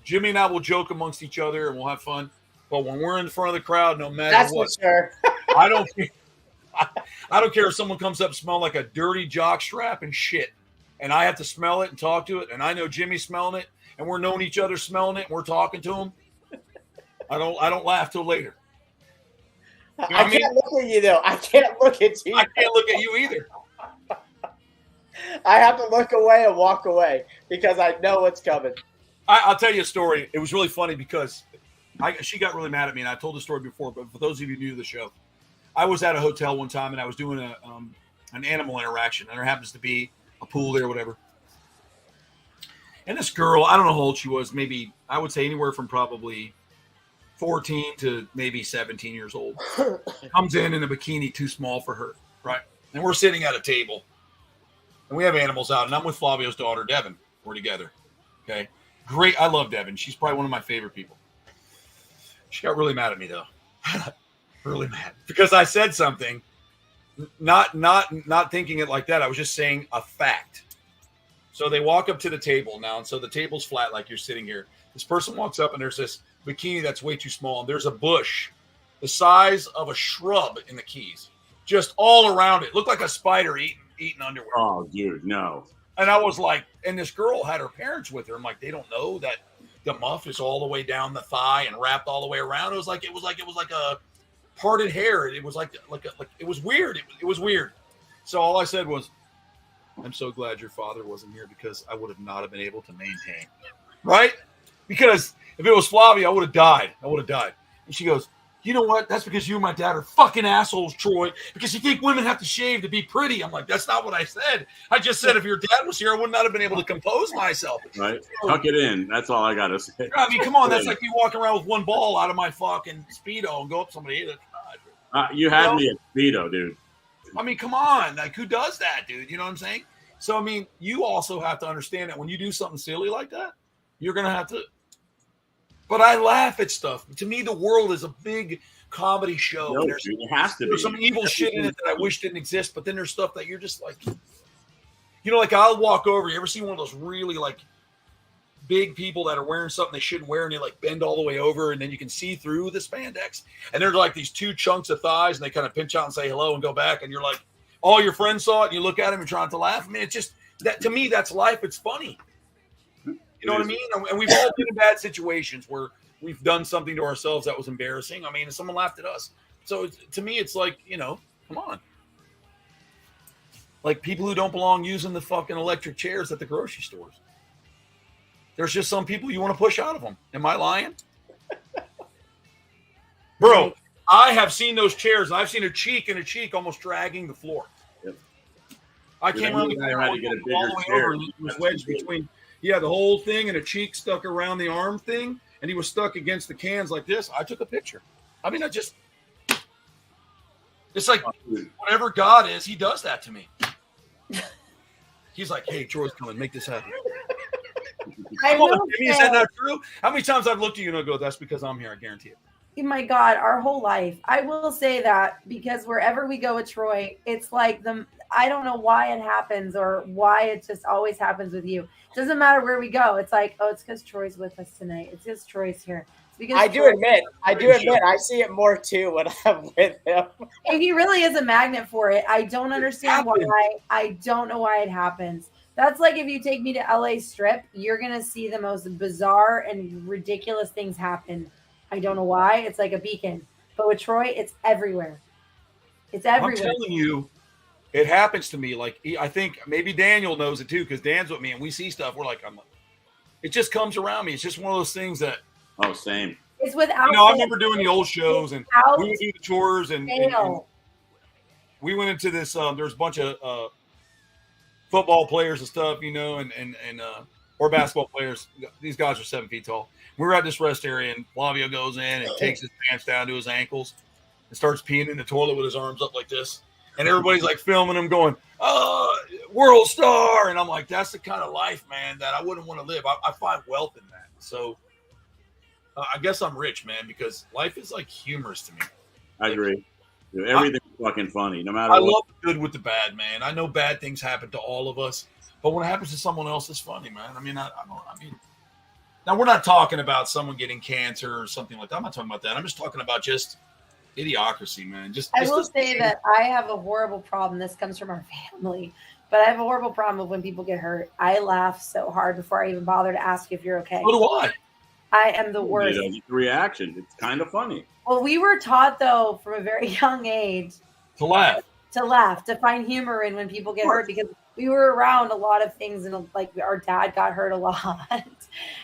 Jimmy and I will joke amongst each other, and we'll have fun. But when we're in front of the crowd, no matter what, for sure. I don't care. I don't care if someone comes up smelling like a dirty jock strap and shit, and I have to smell it and talk to it, and I know Jimmy's smelling it, and we're knowing each other smelling it, and we're talking to him. I don't laugh till later. You know I can't look at you though. I can't look at you. I can't look at you either. I have to look away and walk away because I know what's coming. I'll tell you a story. It was really funny because she got really mad at me, and I told the story before, but for those of you new to the show, I was at a hotel one time, and I was doing an animal interaction, and there happens to be a pool there, whatever. And this girl, I don't know how old she was, maybe I would say anywhere from probably 14 to maybe 17 years old, comes in a bikini too small for her, right? And we're sitting at a table, and we have animals out, and I'm with Flavio's daughter, Devin. We're together, okay? Great. I love Devin. She's probably one of my favorite people. She got really mad at me, though. Really mad. Because I said something, not thinking it like that. I was just saying a fact. So they walk up to the table now, and so the table's flat like you're sitting here. This person walks up, and there's this bikini that's way too small, and there's a bush the size of a shrub in the keys, just all around it. Looked like a spider eating underwear. Oh, dude, no. And I was like, and this girl had her parents with her. I'm like, they don't know that the muff is all the way down the thigh and wrapped all the way around. It was like a parted hair. It was like it was weird. It was weird. So all I said was, I'm so glad your father wasn't here because I would have not have been able to maintain. Right? Because if it was Flavia, I would have died. And she goes, you know what? That's because you and my dad are fucking assholes, Troy, because you think women have to shave to be pretty. I'm like, that's not what I said. I just said if your dad was here, I would not have been able to compose myself. Right? Tuck it in. That's all I got to say. I mean, come on. That's like me walking around with one ball out of my fucking Speedo and go up to somebody. You had me at Speedo, dude. I mean, come on. Like, who does that, dude? You know what I'm saying? So, I mean, you also have to understand that when you do something silly like that, you're going to have to. But I laugh at stuff. To me, the world is a big comedy show. No, dude, it has to be. There's some evil shit in it that I wish didn't exist, but then there's stuff that you're just like, you know, like I'll walk over. You ever see one of those really like big people that are wearing something they shouldn't wear and they like bend all the way over and then you can see through the spandex? And there's like these two chunks of thighs and they kind of pinch out and say hello and go back. And you're like, all your friends saw it and you look at them and try not to laugh. I mean, it's just that to me, that's life. It's funny. You know what I mean? And we've all been in bad situations where we've done something to ourselves that was embarrassing. I mean, someone laughed at us. So to me, it's like, you know, come on. Like people who don't belong using the fucking electric chairs at the grocery stores. There's just some people you want to push out of them. Am I lying? Bro, I have seen those chairs. I've seen a cheek almost dragging the floor. Yep. I came around the corner to get a bigger chair. and it was wedged between. Yeah, the whole thing and a cheek stuck around the arm thing, and he was stuck against the cans like this. I took a picture. I mean, it's like whatever God is, he does that to me. He's like, hey, Troy's coming, make this happen. Is that not true? How many times I've looked at you and I go, that's because I'm here, I guarantee it. My God, our whole life. I will say that because wherever we go with Troy, it's like I don't know why it happens or why it just always happens with you. It doesn't matter where we go. It's like, oh, it's because Troy's with us tonight. It's because Troy's here. It's because I do admit, I see it more too when I'm with him. He really is a magnet for it. I don't understand why. I don't know why it happens. That's like if you take me to LA Strip, you're going to see the most bizarre and ridiculous things happen. I don't know why. It's like a beacon. But with Troy, it's everywhere. It's everywhere. I'm telling you, it happens to me. Like, I think maybe Daniel knows it too because Dan's with me and we see stuff. We're like, it just comes around me. It's just one of those things that. Oh, same. It's without. You know, I remember doing the old shows and we would do the tours and we went into this. There's a bunch of football players and stuff, or basketball players. These guys are 7 feet tall. We were at this rest area, and Flavio goes in and takes his pants down to his ankles and starts peeing in the toilet with his arms up like this. And everybody's like filming him going, "Oh, world star." And I'm like, that's the kind of life, man, that I wouldn't want to live. I find wealth in that. So I guess I'm rich, man, because life is like humorous to me. I agree. Dude, everything's fucking funny, no matter I what. love the good with the bad, man. I know bad things happen to all of us, but when it happens to someone else, it's funny, man. I mean, now we're not talking about someone getting cancer or something like that. I'm not talking about that. I'm just talking about just idiocracy, man. I will say that I have a horrible problem. This comes from our family, but I have a horrible problem with when people get hurt. I laugh so hard before I even bother to ask if you're okay. So do I. I am the worst. Reaction. It's kind of funny. Well, we were taught, though, from a very young age to laugh, to find humor in when people get hurt, because we were around a lot of things, and like our dad got hurt a lot.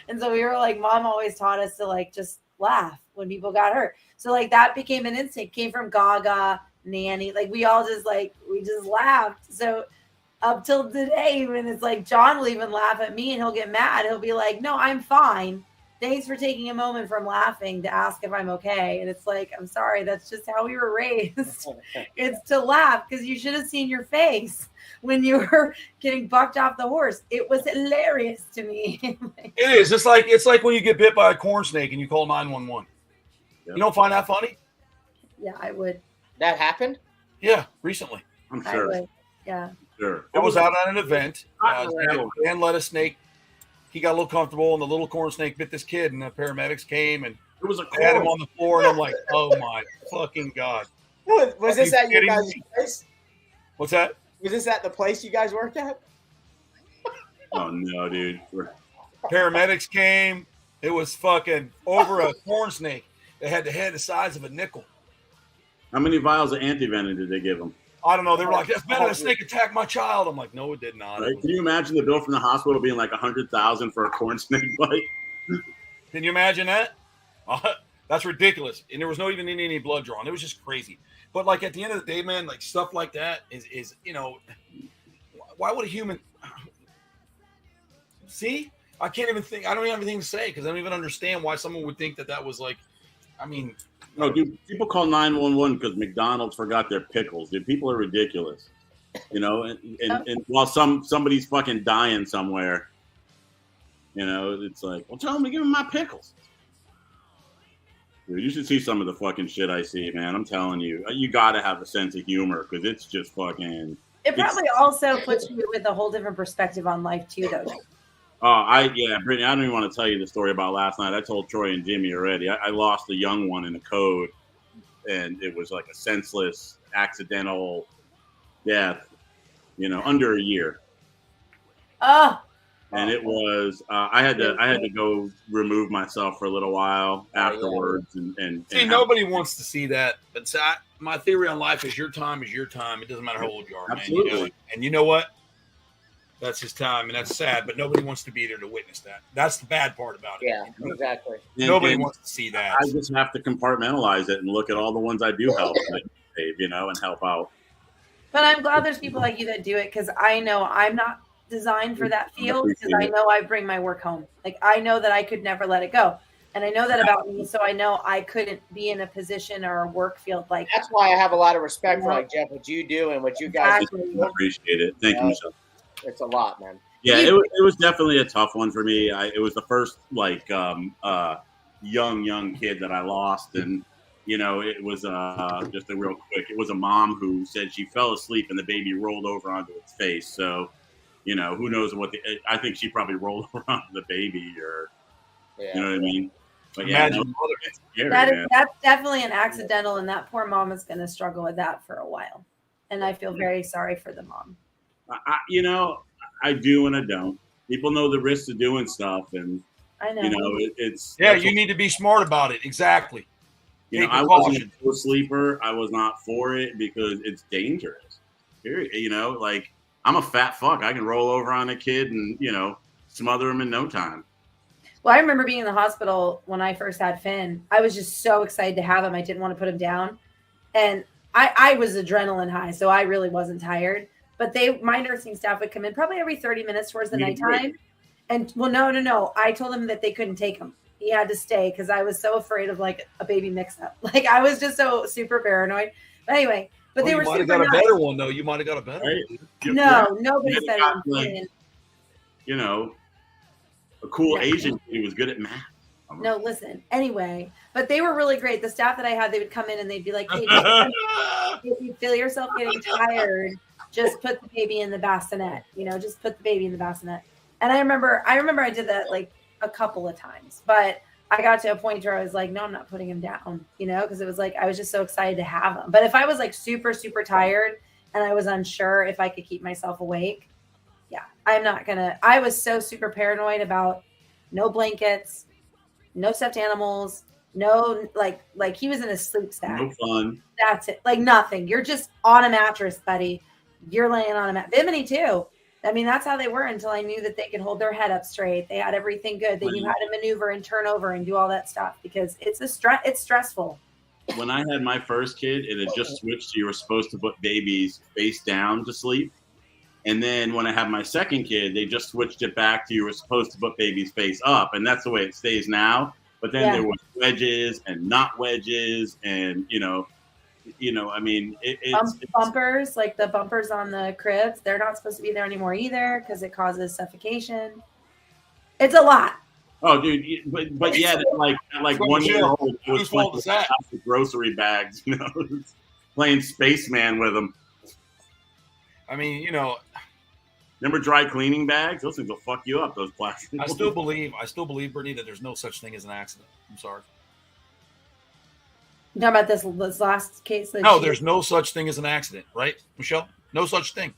And so we were like, Mom always taught us to like just laugh when people got hurt. So like that became an instinct, came from Gaga, Nanny. Like we just laughed. So up till today, when it's like John will even laugh at me and he'll get mad. He'll be like, "No, I'm fine. Thanks for taking a moment from laughing to ask if I'm okay." And it's like, I'm sorry, that's just how we were raised. It's to laugh because you should have seen your face when you were getting bucked off the horse. It was hilarious to me. It is. It's like when you get bit by a corn snake and you call 911. Yep. You don't find that funny? Yeah, I would. That happened? Yeah, recently. I'm sure. I would. Yeah. Sure. It was out at an event. Dan let a snake. He got a little comfortable, and the little corn snake bit this kid, and the paramedics came, and it was had him on the floor, and I'm like, oh, my fucking God. Was this at your guys' place? What's that? Was this at the place you guys worked at? Oh, no, dude. Paramedics came. It was fucking over a corn snake. They had the head the size of a nickel. How many vials of anti-venom did they give him? I don't know. They were like, "That's better than a snake attacked my child." I'm like, "No, it did not." Right? Can you imagine the bill from the hospital being like $100,000 for a corn snake bite? Can you imagine that? That's ridiculous. And there was no even any blood drawn. It was just crazy. But like at the end of the day, man, like stuff like that is why would a human see? I can't even think. I don't even have anything to say because I don't even understand why someone would think that was like. I mean, no, dude. People call 911 because McDonald's forgot their pickles. Dude, people are ridiculous. And while somebody's fucking dying somewhere, it's like, well, tell them to give them my pickles. Dude, you should see some of the fucking shit I see, man. I'm telling you, you got to have a sense of humor because it's just fucking. It probably also puts you with a whole different perspective on life too, though. Brittany, I don't even want to tell you the story about last night. I told Troy and Jimmy already. I lost a young one in a code, and it was like a senseless, accidental death, under a year. Oh. And it was I had to go remove myself for a little while afterwards. And nobody wants to see that. But my theory on life is your time is your time. It doesn't matter how old you are, absolutely. Man. And you know what? That's his time, and that's sad, but nobody wants to be there to witness that. That's the bad part about it. Yeah, exactly. Nobody wants to see that. I just have to compartmentalize it and look at all the ones I do help, and help out. But I'm glad there's people like you that do it because I know I'm not designed for that field because I know I bring my work home. Like, I know that I could never let it go. And I know that about me, so I know I couldn't be in a position or a work field like that's why I have a lot of respect for, like, Jeff, what you do and what you guys do. I appreciate it. Thank you, Michelle. It's a lot, man. Yeah, it was definitely a tough one for me. It was the first young kid that I lost, and it was just a real quick. It was a mom who said she fell asleep and the baby rolled over onto its face. So, who knows what I think she probably rolled over onto the baby, or you know what I mean. But yeah, it's scary, that's definitely an accidental, and that poor mom is going to struggle with that for a while. And I feel very sorry for the mom. I do and I don't. People know the risks of doing stuff, and I know. It's you need to be smart about it. Exactly. I wasn't a sleeper. I was not for it because it's dangerous. Period. Like, I'm a fat fuck. I can roll over on a kid and smother him in no time. Well, I remember being in the hospital when I first had Finn. I was just so excited to have him. I didn't want to put him down, and I was adrenaline high, so I really wasn't tired. But my nursing staff would come in probably every 30 minutes towards the nighttime. And no. I told them that they couldn't take him. He had to stay because I was so afraid of like a baby mix-up. Like I was just so super paranoid. But anyway, they were super nice. You might have got a better one though. You might have got a better one. No, nobody said like, you know, a cool Asian who was good at math. No, listen. Anyway, but they were really great. The staff that I had, they would come in and they'd be like, "Hey, if you feel yourself getting tired, just put the baby in the bassinet. You know, just put the baby in the bassinet." And I remember I did that like a couple of times, but I got to a point where I was like, no, I'm not putting him down, you know, because it was like I was just so excited to have him. But if I was like super, super tired and I was unsure if I could keep myself awake, yeah, I was so super paranoid about no blankets, no stuffed animals, no like he was in a sleep sack. No fun. That's it. Like nothing. You're just on a mattress, buddy. You're laying on a mat. Bimini too. I mean, that's how they were until I knew that they could hold their head up straight. They had everything good. They knew how to maneuver and turn over and do all that stuff because it's stressful. When I had my first kid, it had just switched to you were supposed to put babies face down to sleep. And then when I had my second kid, they just switched it back to you were supposed to put babies face up. And that's the way it stays now. But then there was wedges and not wedges and, I mean, it's bumpers, like the bumpers on the cribs, they're not supposed to be there anymore either because it causes suffocation. It's a lot. Oh, dude, but yeah, like 1 year old, it was playing with grocery bags, playing spaceman with them. I mean, remember dry cleaning bags? Those things will fuck you up. Those plastic. I still believe, Brittany, that there's no such thing as an accident. I'm sorry. You talking about this last case? No, there's no such thing as an accident, right, Michelle? No such thing.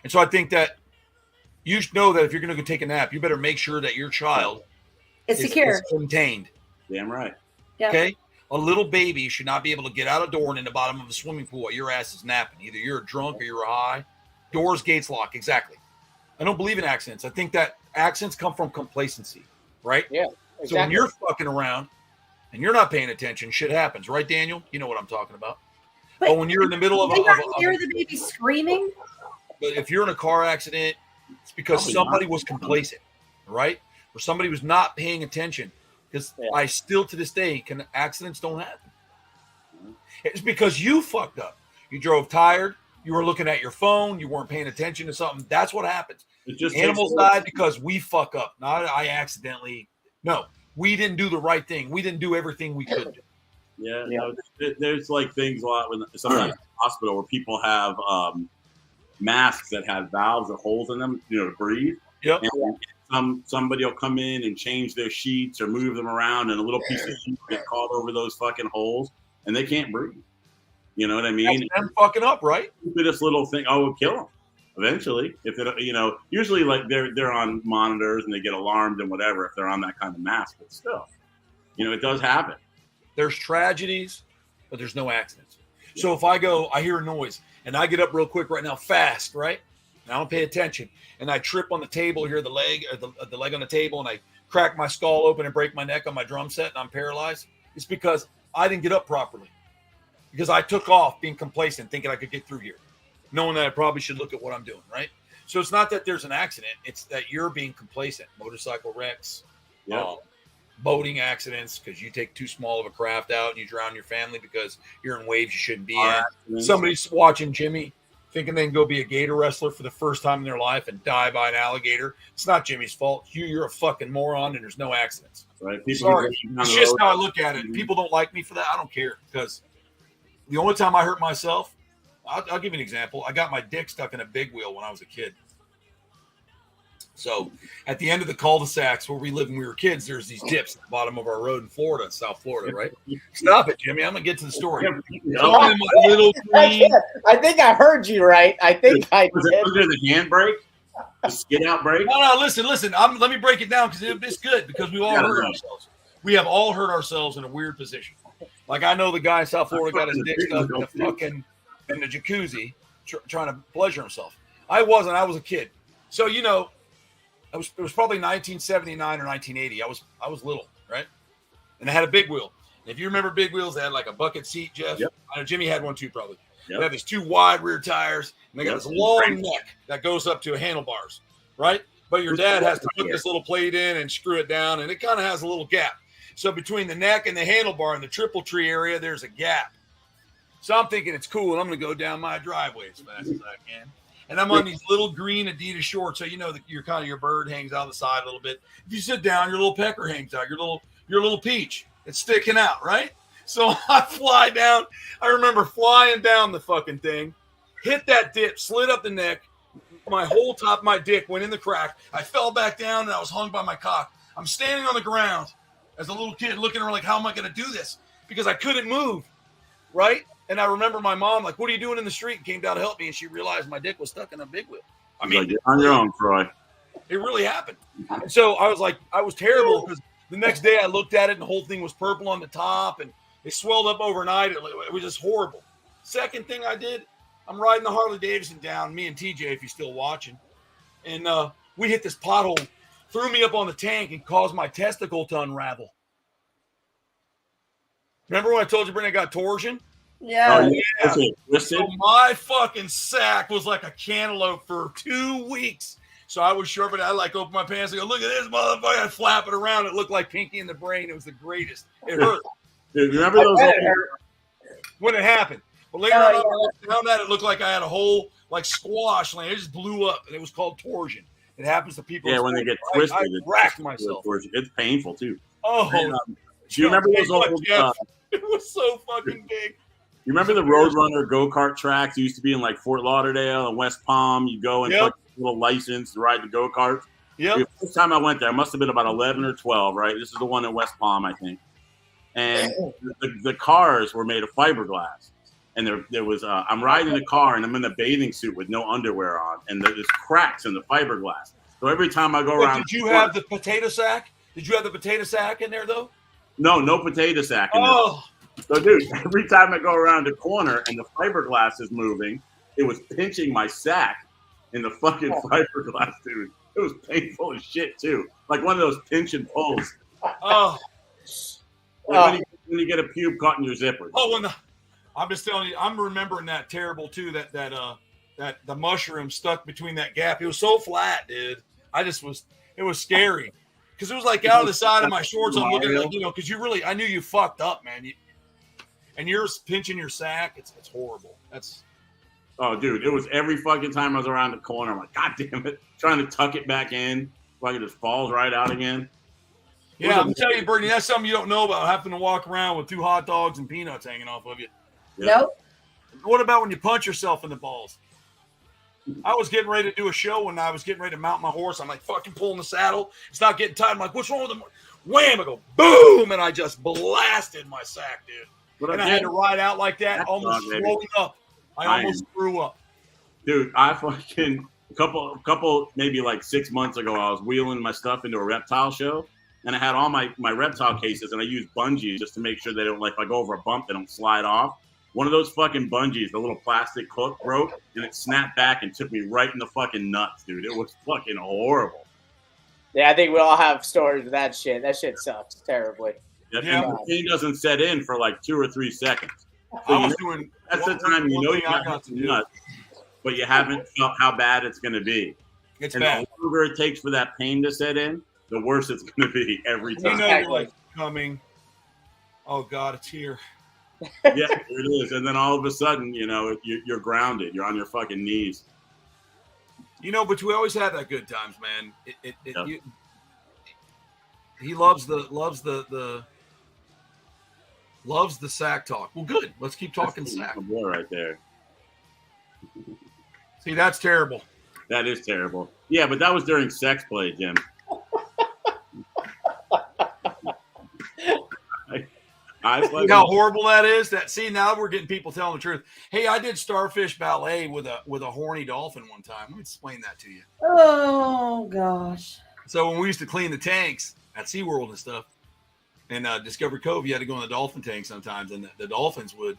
And so I think that you should know that if you're going to go take a nap, you better make sure that your child is secure, is contained. Damn right. Yeah. Okay. A little baby should not be able to get out a door and in the bottom of the swimming pool while your ass is napping. Either you're drunk or you're high. Doors, gates, lock. Exactly. I don't believe in accidents. I think that accidents come from complacency, right? Yeah. Exactly. So when you're fucking around and you're not paying attention, shit happens, right, Daniel? You know what I'm talking about. But when you're in the middle of hear the baby screaming. But if you're in a car accident, it's because somebody was complacent, right? Or somebody was not paying attention. Because I still to this day accidents don't happen. It's because you fucked up. You drove tired. You were looking at your phone. You weren't paying attention to something. That's what happens. Animals die because we fuck up. Not I accidentally. No, we didn't do the right thing. We didn't do everything we could do. Yeah. No, there's like things a lot when sometimes in the hospital where people have masks that have valves or holes in them, to breathe. Yep. And somebody will come in and change their sheets or move them around, and a little piece of sheet will get caught over those fucking holes, and they can't breathe. You know what I mean? That's them fucking up, right? This little thing, it'll kill them eventually. If it, usually like they're on monitors and they get alarmed and whatever if they're on that kind of mask, but still, it does happen. There's tragedies, but there's no accidents. So if I hear a noise and I get up real quick right now, fast, right? And I don't pay attention, and I trip on the table here, the leg on the table, and I crack my skull open and break my neck on my drum set, and I'm paralyzed. It's because I didn't get up properly. Because I took off being complacent, thinking I could get through here, knowing that I probably should look at what I'm doing, right? So it's not that there's an accident. It's that you're being complacent. Motorcycle wrecks, boating accidents, because you take too small of a craft out and you drown your family because you're in waves you shouldn't be in. Somebody's watching Jimmy thinking they can go be a gator wrestler for the first time in their life and die by an alligator. It's not Jimmy's fault. You're a fucking moron, and there's no accidents. Right? Sorry. It's just how I look at it. People don't like me for that. I don't care, because the only time I hurt myself, I'll give you an example. I got my dick stuck in a big wheel when I was a kid. So at the end of the cul-de-sacs where we lived when we were kids, there's these dips at the bottom of our road in Florida, South Florida, right? Stop it, Jimmy. I'm going to get to the story. I think I heard you right. I think I did. Was it the handbrake? The skid-out brake? No, listen. Let me break it down because it's good, because we all hurt ourselves. We have all hurt ourselves in a weird position. Like, I know the guy in South Florida got his dick stuck in the jacuzzi trying to pleasure himself. I wasn't. I was a kid. So, it was probably 1979 or 1980. I was little, right? And I had a big wheel. And if you remember big wheels, they had like a bucket seat, Jeff. Yep. I know Jimmy had one too, probably. They have these 2 wide rear tires, and they got this long neck that goes up to handlebars, right? But your dad has to put this little plate in and screw it down, and it kind of has a little gap. So between the neck and the handlebar in the triple tree area, there's a gap. So I'm thinking it's cool, and I'm going to go down my driveway as fast as I can. And I'm on these little green Adidas shorts, so you know that your bird hangs out the side a little bit. If you sit down, your little pecker hangs out, your little peach, it's sticking out, right? So I fly down. I remember flying down the fucking thing, hit that dip, slid up the neck. My whole top of my dick went in the crack. I fell back down, and I was hung by my cock. I'm standing on the ground as a little kid looking around like, how am I going to do this? Because I couldn't move, right? And I remember my mom, like, what are you doing in the street? And came down to help me, and she realized my dick was stuck in a big wheel. I mean, you're on your own, Troy. It really happened. And so I was like, I was terrible because the next day I looked at it, and the whole thing was purple on the top, and it swelled up overnight. It was just horrible. Second thing I did, I'm riding the Harley Davidson down, me and TJ, if you're still watching, and we hit this pothole, threw me up on the tank, and caused my testicle to unravel. Remember when I told you Brenda got torsion? Yeah. So my fucking sack was like a cantaloupe for 2 weeks. So I was sure, but I like open my pants and go, look at this motherfucker. I'd flap it around. It looked like Pinky in the Brain. It was the greatest. It hurt. Dude, remember those? When it happened. But later on, I found that it looked like I had a whole like squash land. It just blew up, and it was called torsion. It happens to people. Yeah, when they get twisted. I racked myself. It's painful, too. Oh. And, do you remember those old it was so fucking big. You remember the Roadrunner go-kart tracks? It used to be in like Fort Lauderdale and West Palm. You go and get a little license to ride the go-karts. Yeah. The first time I went there, I must have been about 11 or 12, right? This is the one in West Palm, I think. And the cars were made of fiberglass. And there was I'm riding the car, and I'm in a bathing suit with no underwear on. And there's cracks in the fiberglass. So every time I go around. Did you have the potato sack? Did you have the potato sack in there, though? No potato sack in there. So, dude, every time I go around the corner and the fiberglass is moving, it was pinching my sack in the fucking fiberglass, dude. It was painful as shit, too. Like one of those pinch and pulls. When you get a pube caught in your zipper. I'm just telling you, I'm remembering that terrible, too, that the mushroom stuck between that gap. It was so flat, dude. It was scary. Because it was like out of the side of my shorts. I'm looking like, because I knew you fucked up, man. And you're pinching your sack. It's horrible. Oh, dude, it was every fucking time I was around the corner. I'm like, God damn it. Trying to tuck it back in. Like it just falls right out again. Yeah, I'm telling you, Brittany, that's something you don't know about, having to walk around with 2 hot dogs and peanuts hanging off of you. Nope. What about when you punch yourself in the balls? I was getting ready to do a show when I was getting ready to mount my horse. I'm like fucking pulling the saddle. It's not getting tight. I'm like, what's wrong with the wham? I go, boom. And I just blasted my sack, dude. I had to ride out like that, almost throwing up. I almost threw up. Dude, I fucking a couple, maybe like 6 months ago, I was wheeling my stuff into a reptile show. And I had all my reptile cases, and I used bungees just to make sure they don't, like, if I go over a bump, they don't slide off. One of those fucking bungees, the little plastic hook broke, and it snapped back and took me right in the fucking nuts, dude. It was fucking horrible. Yeah, I think we all have stories of that shit. That shit sucks terribly. Yeah. And the pain doesn't set in for like 2 or 3 seconds. So that's the time you got to nuts, but you haven't felt how bad it's going to be. It's and bad. The longer it takes for that pain to set in, the worse it's going to be every time. You're like coming. Oh God, it's here. Yeah, it is. And then all of a sudden, you're grounded. You're on your fucking knees. But we always have that good times, man. He loves the sack talk. Well, good. Let's keep talking sack. Boy, right there. See, that's terrible. That is terrible. Yeah, but that was during sex play, Jim. See how horrible that is? Now we're getting people telling the truth. Hey, I did starfish ballet with a horny dolphin one time. Let me explain that to you. Oh gosh. So when we used to clean the tanks at SeaWorld and stuff, and Discovery Cove, you had to go in the dolphin tank sometimes, and the dolphins would,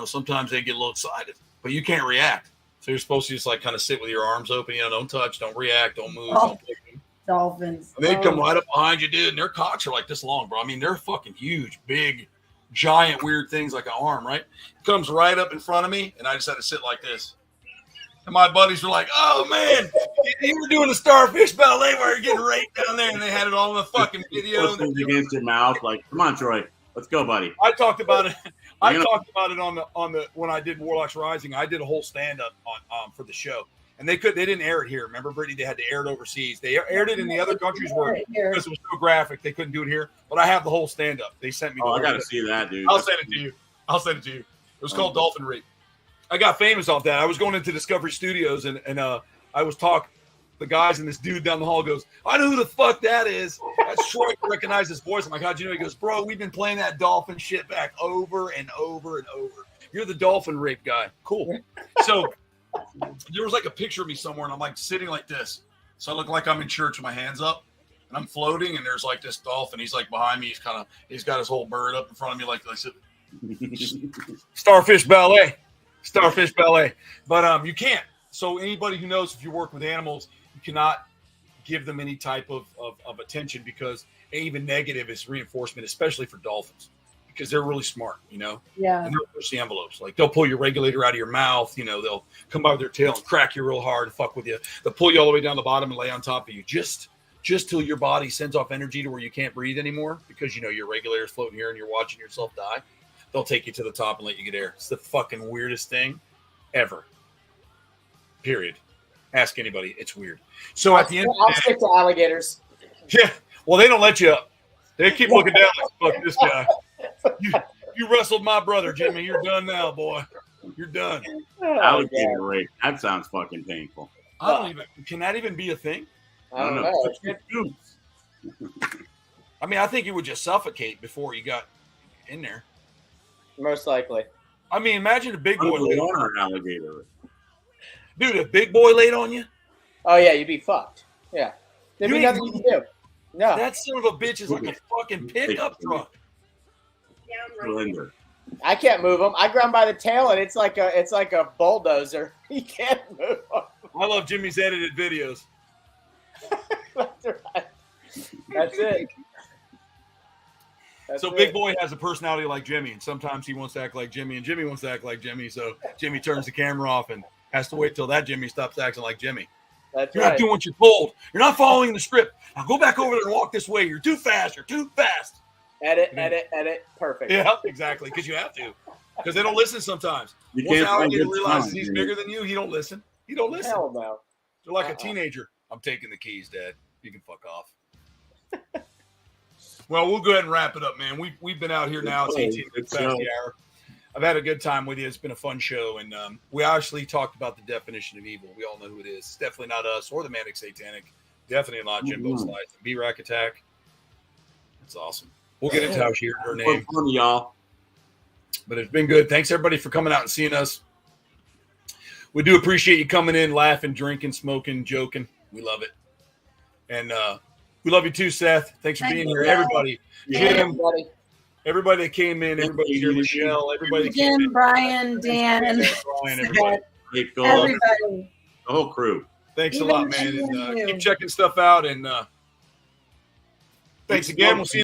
sometimes they get a little excited, but you can't react. So you're supposed to just like kind of sit with your arms open, don't touch, don't react, don't move, don't push them. Dolphins. And they come right up behind you, dude, and their cocks are like this long, bro. I mean, they're fucking huge, big, giant weird things like an arm, right? Comes right up in front of me, and I just had to sit like this. And my buddies were like, "Oh man, you were doing the starfish ballet where you're getting raped down there," and they had it all in the fucking video. Against your mouth, like, come on, Troy, let's go, buddy. I talked about it. I talked about it on the when I did Warlocks Rising. I did a whole stand up on for the show, and they didn't air it here. Remember, Brittany? They had to air it overseas. They aired it in the other countries where because it was so graphic they couldn't do it here. But I have the whole stand up. They sent me. Oh, I gotta see that, dude. I'll send it to you. It was called Dolphin Rape. I got famous off that. I was going into Discovery Studios and I was talking to the guys, and this dude down the hall goes, "I know who the fuck that is." That's Troy. Recognized his voice. I'm like, "How'd you know?" He goes, "Bro, we've been playing that dolphin shit back over and over and over. You're the dolphin rape guy." Cool. So there was like a picture of me somewhere, and I'm like sitting like this. So I look like I'm in church with my hands up, and I'm floating, and there's like this dolphin. He's like behind me. He's got his whole bird up in front of me like this. Starfish ballet. But you can't. So anybody who knows, if you work with animals, you cannot give them any type of attention, because even negative is reinforcement, especially for dolphins, because they're really smart, Yeah. And they'll push the envelopes. Like, they'll pull your regulator out of your mouth, they'll come by with their tail and crack you real hard and fuck with you. They'll pull you all the way down the bottom and lay on top of you just till your body sends off energy to where you can't breathe anymore, because your regulator's floating here and you're watching yourself die. They'll take you to the top and let you get air. It's the fucking weirdest thing ever. Period. Ask anybody. It's weird. So at the end, I'll stick to alligators. Yeah. Well, they don't let you up. They keep looking down like, "Fuck this guy. You wrestled my brother, Jimmy. You're done now, boy. You're done." Alligator rape. That sounds fucking painful. Can that even be a thing? I don't know. I mean, I think you would just suffocate before you got in there. Most likely. I mean, imagine a big boy laid on an alligator. Dude, a big boy laid on you? Oh, yeah, you'd be fucked. Yeah. There'd be nothing you can do. No. That son of a bitch is like a fucking pickup truck. I can't move him. I grab him by the tail, and it's like a bulldozer. You can't move him. I love Jimmy's edited videos. That's right. That's it. So Big Boy has a personality like Jimmy, and sometimes he wants to act like Jimmy, and Jimmy wants to act like Jimmy. So Jimmy turns the camera off and has to wait till that Jimmy stops acting like Jimmy. You're not doing what you're told. You're not following the script. Now go back over there and walk this way. You're too fast. Edit. Perfect. Yeah, exactly. Because you have to. Because they don't listen sometimes. Once alligator realizes he's bigger than you, he don't listen. Hell no. They're like a teenager. "I'm taking the keys, Dad. You can fuck off." Well, we'll go ahead and wrap it up, man. We've been out here now. It's 18 minutes past the hour. I've had a good time with you. It's been a fun show, and we actually talked about the definition of evil. We all know who it is. It's definitely not us or the Manic Satanic. Definitely not Jimbo Slice. B-Rack Attack. That's awesome. We'll get into how she heard her name. Fun, y'all. But it's been good. Thanks, everybody, for coming out and seeing us. We do appreciate you coming in, laughing, drinking, smoking, joking. We love it. And we love you too, Seth. Thanks for being here. Everybody. Jim, everybody that came in, everybody here, Michelle, everybody that came in. Jim, Brian, Dan, and everybody. Everybody. The whole crew. Thanks a lot, man. And keep checking stuff out. And thanks again. We'll see you.